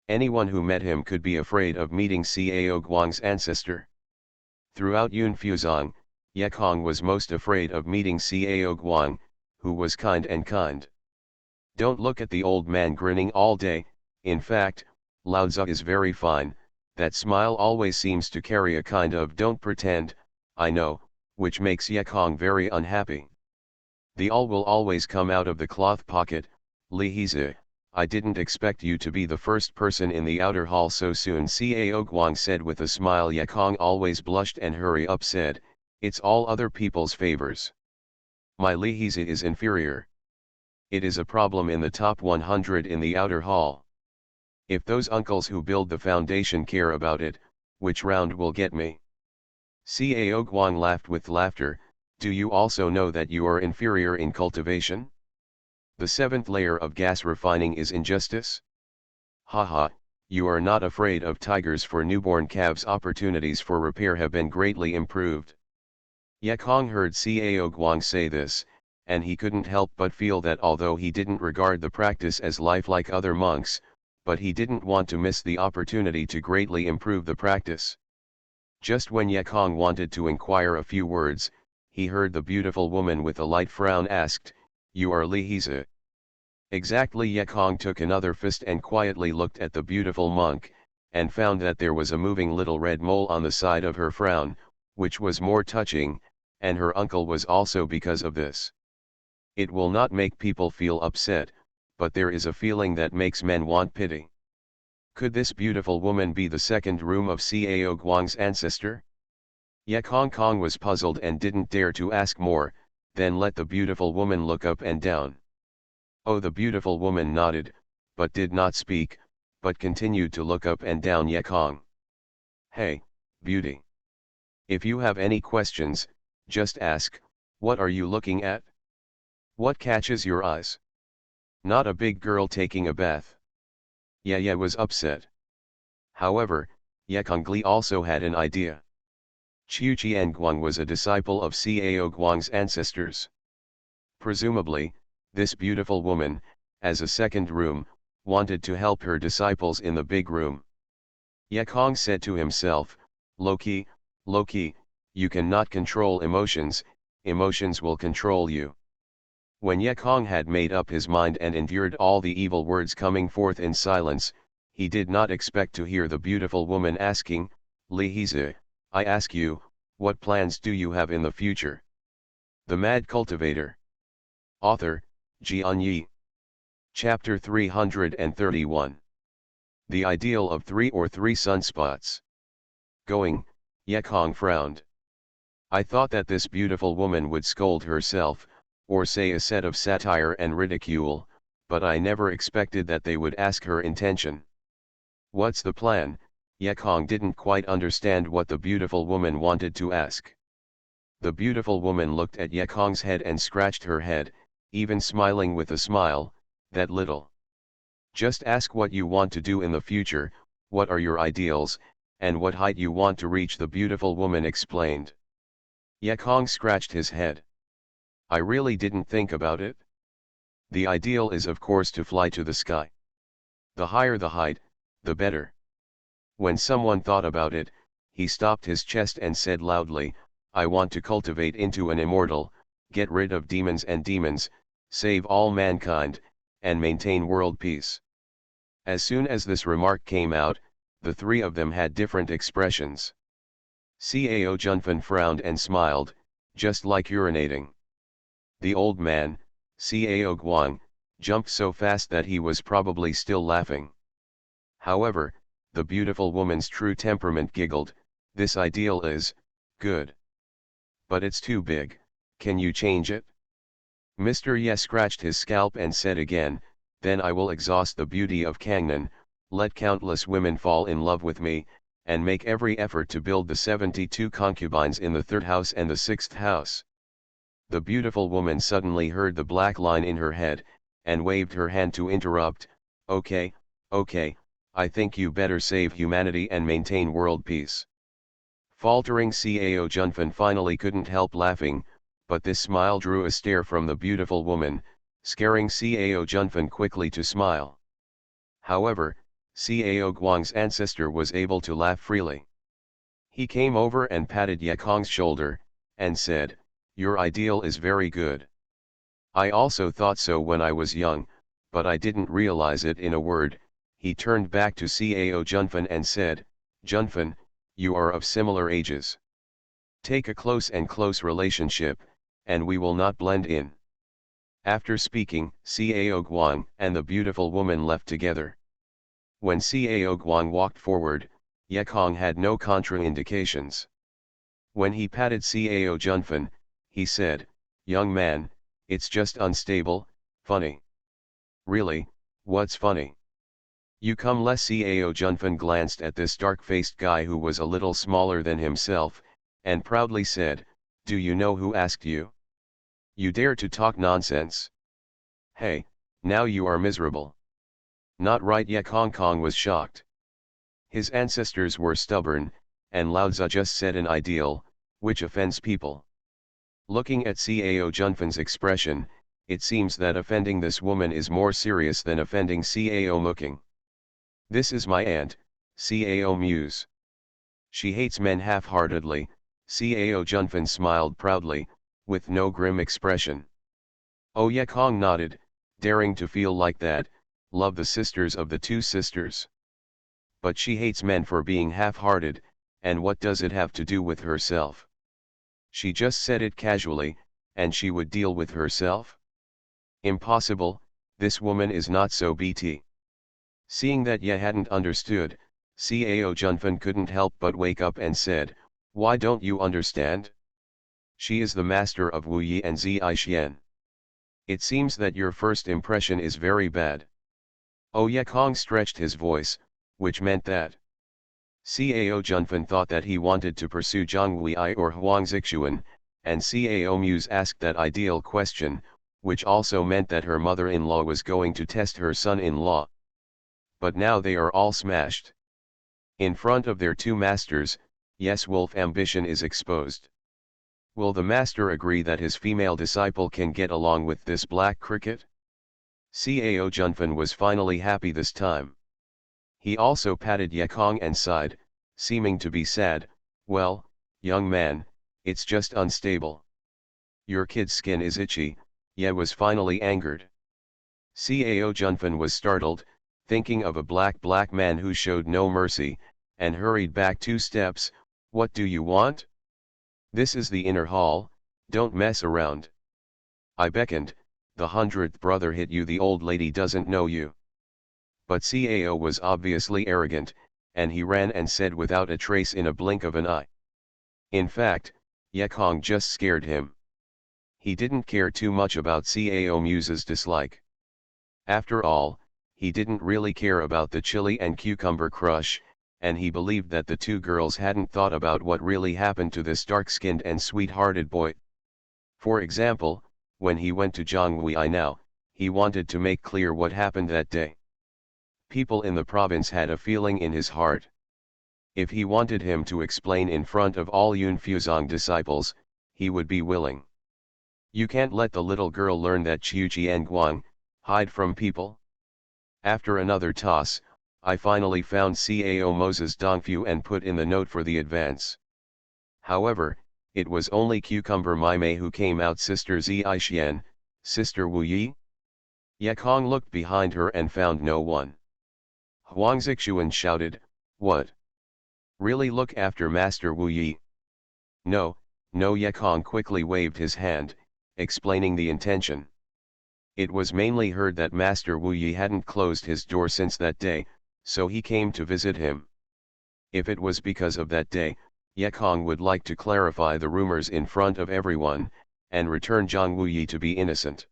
Anyone who met him could be afraid of meeting Cao Guang's ancestor. Throughout Yunfuzong, Yekong was most afraid of meeting Cao Guang, who was kind and kind. Don't look at the old man grinning all day. In fact, Laozi is very fine, that smile always seems to carry a kind of "don't pretend, I know," which makes Yekong very unhappy. The all will always come out of the cloth pocket. "Li Hizi, I didn't expect you to be the first person in the outer hall so soon," Cao Guang said with a smile. Yekong always blushed and hurry up said, "It's all other people's favors. My Li Hizi is inferior. It is a problem in the top 100 in the outer hall. If those uncles who build the foundation care about it, which round will get me?" Cao Guang laughed with laughter. "Do you also know that you are inferior in cultivation? The 7th layer of gas refining is injustice? Haha, you are not afraid of tigers for newborn calves. Opportunities for repair have been greatly improved." Yekong heard Cao Guang say this, and he couldn't help but feel that although he didn't regard the practice as life like other monks, but he didn't want to miss the opportunity to greatly improve the practice. Just when Yekong wanted to inquire a few words, he heard the beautiful woman with a light frown asked, "You are Li Hizi?" Exactly. Yekong took another fist and quietly looked at the beautiful monk, and found that there was a moving little red mole on the side of her frown, which was more touching, and her uncle was also because of this. It will not make people feel upset, but there is a feeling that makes men want pity. Could this beautiful woman be the second room of Cao Guang's ancestor? Yekong was puzzled and didn't dare to ask more, then let the beautiful woman look up and down. Oh, the beautiful woman nodded, but did not speak, but continued to look up and down Yekong. "Hey, beauty. If you have any questions, just ask. What are you looking at? What catches your eyes? Not a big girl taking a bath." Ye was upset. However, Yekong also had an idea. Qiu Qianguang was a disciple of Cao Guang's ancestors. Presumably, this beautiful woman, as a second room, wanted to help her disciples in the big room. Yekong said to himself, Loki, you cannot control emotions, emotions will control you. When Yekong had made up his mind and endured all the evil words coming forth in silence, he did not expect to hear the beautiful woman asking, "Li Hizi, I ask you, what plans do you have in the future?" The Mad Cultivator. Author, Xianxia. Chapter 331. The Ideal of Three or Three Sunspots. Going, Yekong frowned. I thought that this beautiful woman would scold herself, or say a set of satire and ridicule, but I never expected that they would ask her intention. What's the plan? Yekong didn't quite understand what the beautiful woman wanted to ask. The beautiful woman looked at Yekong's head and scratched her head, even smiling with a smile, that little. Just ask what you want to do in the future, what are your ideals, and what height you want to reach, the beautiful woman explained. Yekong scratched his head. I really didn't think about it. The ideal is of course to fly to the sky. The higher the height, the better. When someone thought about it, he stopped his chest and said loudly, I want to cultivate into an immortal, get rid of demons, save all mankind, and maintain world peace. As soon as this remark came out, the three of them had different expressions. Cao Junfan frowned and smiled, just like urinating. The old man, Cao Guang, jumped so fast that he was probably still laughing. However, the beautiful woman's true temperament giggled, this ideal is good. But it's too big, can you change it? Mr. Ye scratched his scalp and said again, then I will exhaust the beauty of Kangnan, let countless women fall in love with me, and make every effort to build the 72 concubines in the 3rd house and the 6th house. The beautiful woman suddenly heard the black line in her head, and waved her hand to interrupt, okay, I think you better save humanity and maintain world peace. Faltering Cao Junfan finally couldn't help laughing, but this smile drew a stare from the beautiful woman, scaring Cao Junfan quickly to smile. However, Cao Guang's ancestor was able to laugh freely. He came over and patted Yekong's shoulder, and said, your ideal is very good. I also thought so when I was young, but I didn't realize it in a word. He turned back to Cao Junfan and said, Junfan, you are of similar ages. Take a close relationship, and we will not blend in. After speaking, Cao Guang and the beautiful woman left together. When Cao Guang walked forward, Yekong had no contraindications. When he patted Cao Junfan, he said, young man, it's just unstable, funny. Really, what's funny? You come less. Cao Junfan glanced at this dark-faced guy who was a little smaller than himself, and proudly said, do you know who asked you? You dare to talk nonsense? Hey, now you are miserable. Not right. Yekong was shocked. His ancestors were stubborn, and Lao Tzu just said an ideal, which offends people. Looking at Cao Junfan's expression, it seems that offending this woman is more serious than offending Cao Muking. This is my aunt, Cao Muse. She hates men half-heartedly. Cao Junfan smiled proudly, with no grim expression. Oh, Yekong nodded, daring to feel like that, love the sisters of the two sisters. But she hates men for being half-hearted, and what does it have to do with herself? She just said it casually, and she would deal with herself? Impossible, this woman is not so BT. Seeing that Ye hadn't understood, Cao Junfan couldn't help but wake up and said, why don't you understand? She is the master of Wu Yi and Zi Xian. It seems that your first impression is very bad. Oh, Yekong stretched his voice, which meant that. Cao Junfan thought that he wanted to pursue Zhang Wei or Huang Zixuan, and Cao Muse asked that ideal question, which also meant that her mother-in-law was going to test her son-in-law. But now they are all smashed. In front of their two masters, yes, wolf ambition is exposed. Will the master agree that his female disciple can get along with this black cricket? Cao Junfan was finally happy this time. He also patted Yekong and sighed, seeming to be sad, well, young man, it's just unstable. Your kid's skin is itchy. Ye was finally angered. Cao Junfan was startled, thinking of a black man who showed no mercy, and hurried back 2 steps. What do you want? This is the inner hall, don't mess around. I beckoned. The 100th brother hit you, the old lady doesn't know you. But Cao was obviously arrogant, and he ran and said without a trace in a blink of an eye. In fact, Yekong just scared him. He didn't care too much about Cao Muse's dislike. After all, he didn't really care about the chili and cucumber crush, and he believed that the two girls hadn't thought about what really happened to this dark-skinned and sweet-hearted boy. For example, when he went to Zhonghui now, he wanted to make clear what happened that day. People in the province had a feeling in his heart. If he wanted him to explain in front of all Yunfuzong disciples, he would be willing. You can't let the little girl learn that Qiu Jianguang, hide from people. After another toss, I finally found Cao Moses Dongfu and put in the note for the advance. However, it was only Cucumber Maimei who came out. Sister Zixian, Sister Wu Yi? Yekong looked behind her and found no one. Huang Zixuan shouted, what? Really look after Master Wu Yi? No, no. Yekong quickly waved his hand, explaining the intention. It was mainly heard that Master Wu Yi hadn't closed his door since that day, so he came to visit him. If it was because of that day, Yekong would like to clarify the rumors in front of everyone, and return Zhang Wu Yi to be innocent.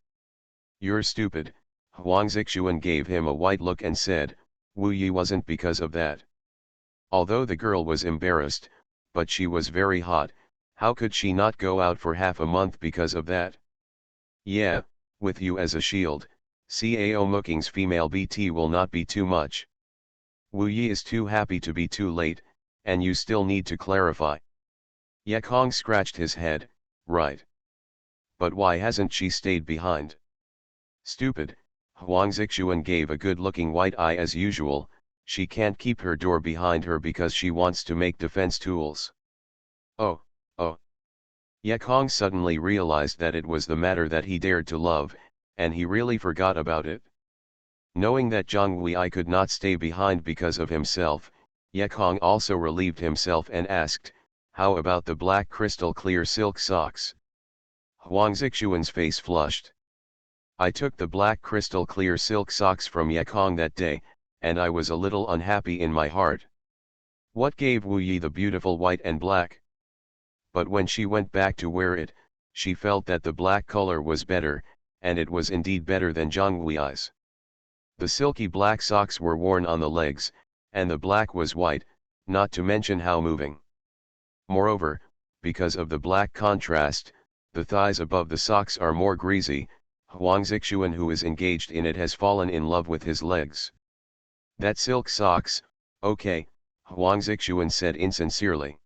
You're stupid. Huang Zixuan gave him a white look and said, Wu Yi wasn't because of that. Although the girl was embarrassed, but she was very hot, how could she not go out for half a month because of that? Yeah, with you as a shield, Cao Mooking's female BT will not be too much. Wu Yi is too happy to be too late, and you still need to clarify. Yekong scratched his head, right. But why hasn't she stayed behind? Stupid. Huang Zixuan gave a good-looking white eye as usual. She can't keep her door behind her because she wants to make defense tools. Oh. Yekong suddenly realized that it was the matter that he dared to love, and he really forgot about it. Knowing that Zhang Wei could not stay behind because of himself, Yekong also relieved himself and asked, how about the black crystal clear silk socks? Huang Zixuan's face flushed. I took the black crystal clear silk socks from Yekong that day, and I was a little unhappy in my heart. What gave Wu Yi the beautiful white and black? But when she went back to wear it, she felt that the black color was better, and it was indeed better than Zhang Wei's. The silky black socks were worn on the legs, and the black was white, not to mention how moving. Moreover, because of the black contrast, the thighs above the socks are more greasy. Huang Zixuan, who is engaged in it, has fallen in love with his legs. That silk socks, okay, Huang Zixuan said insincerely.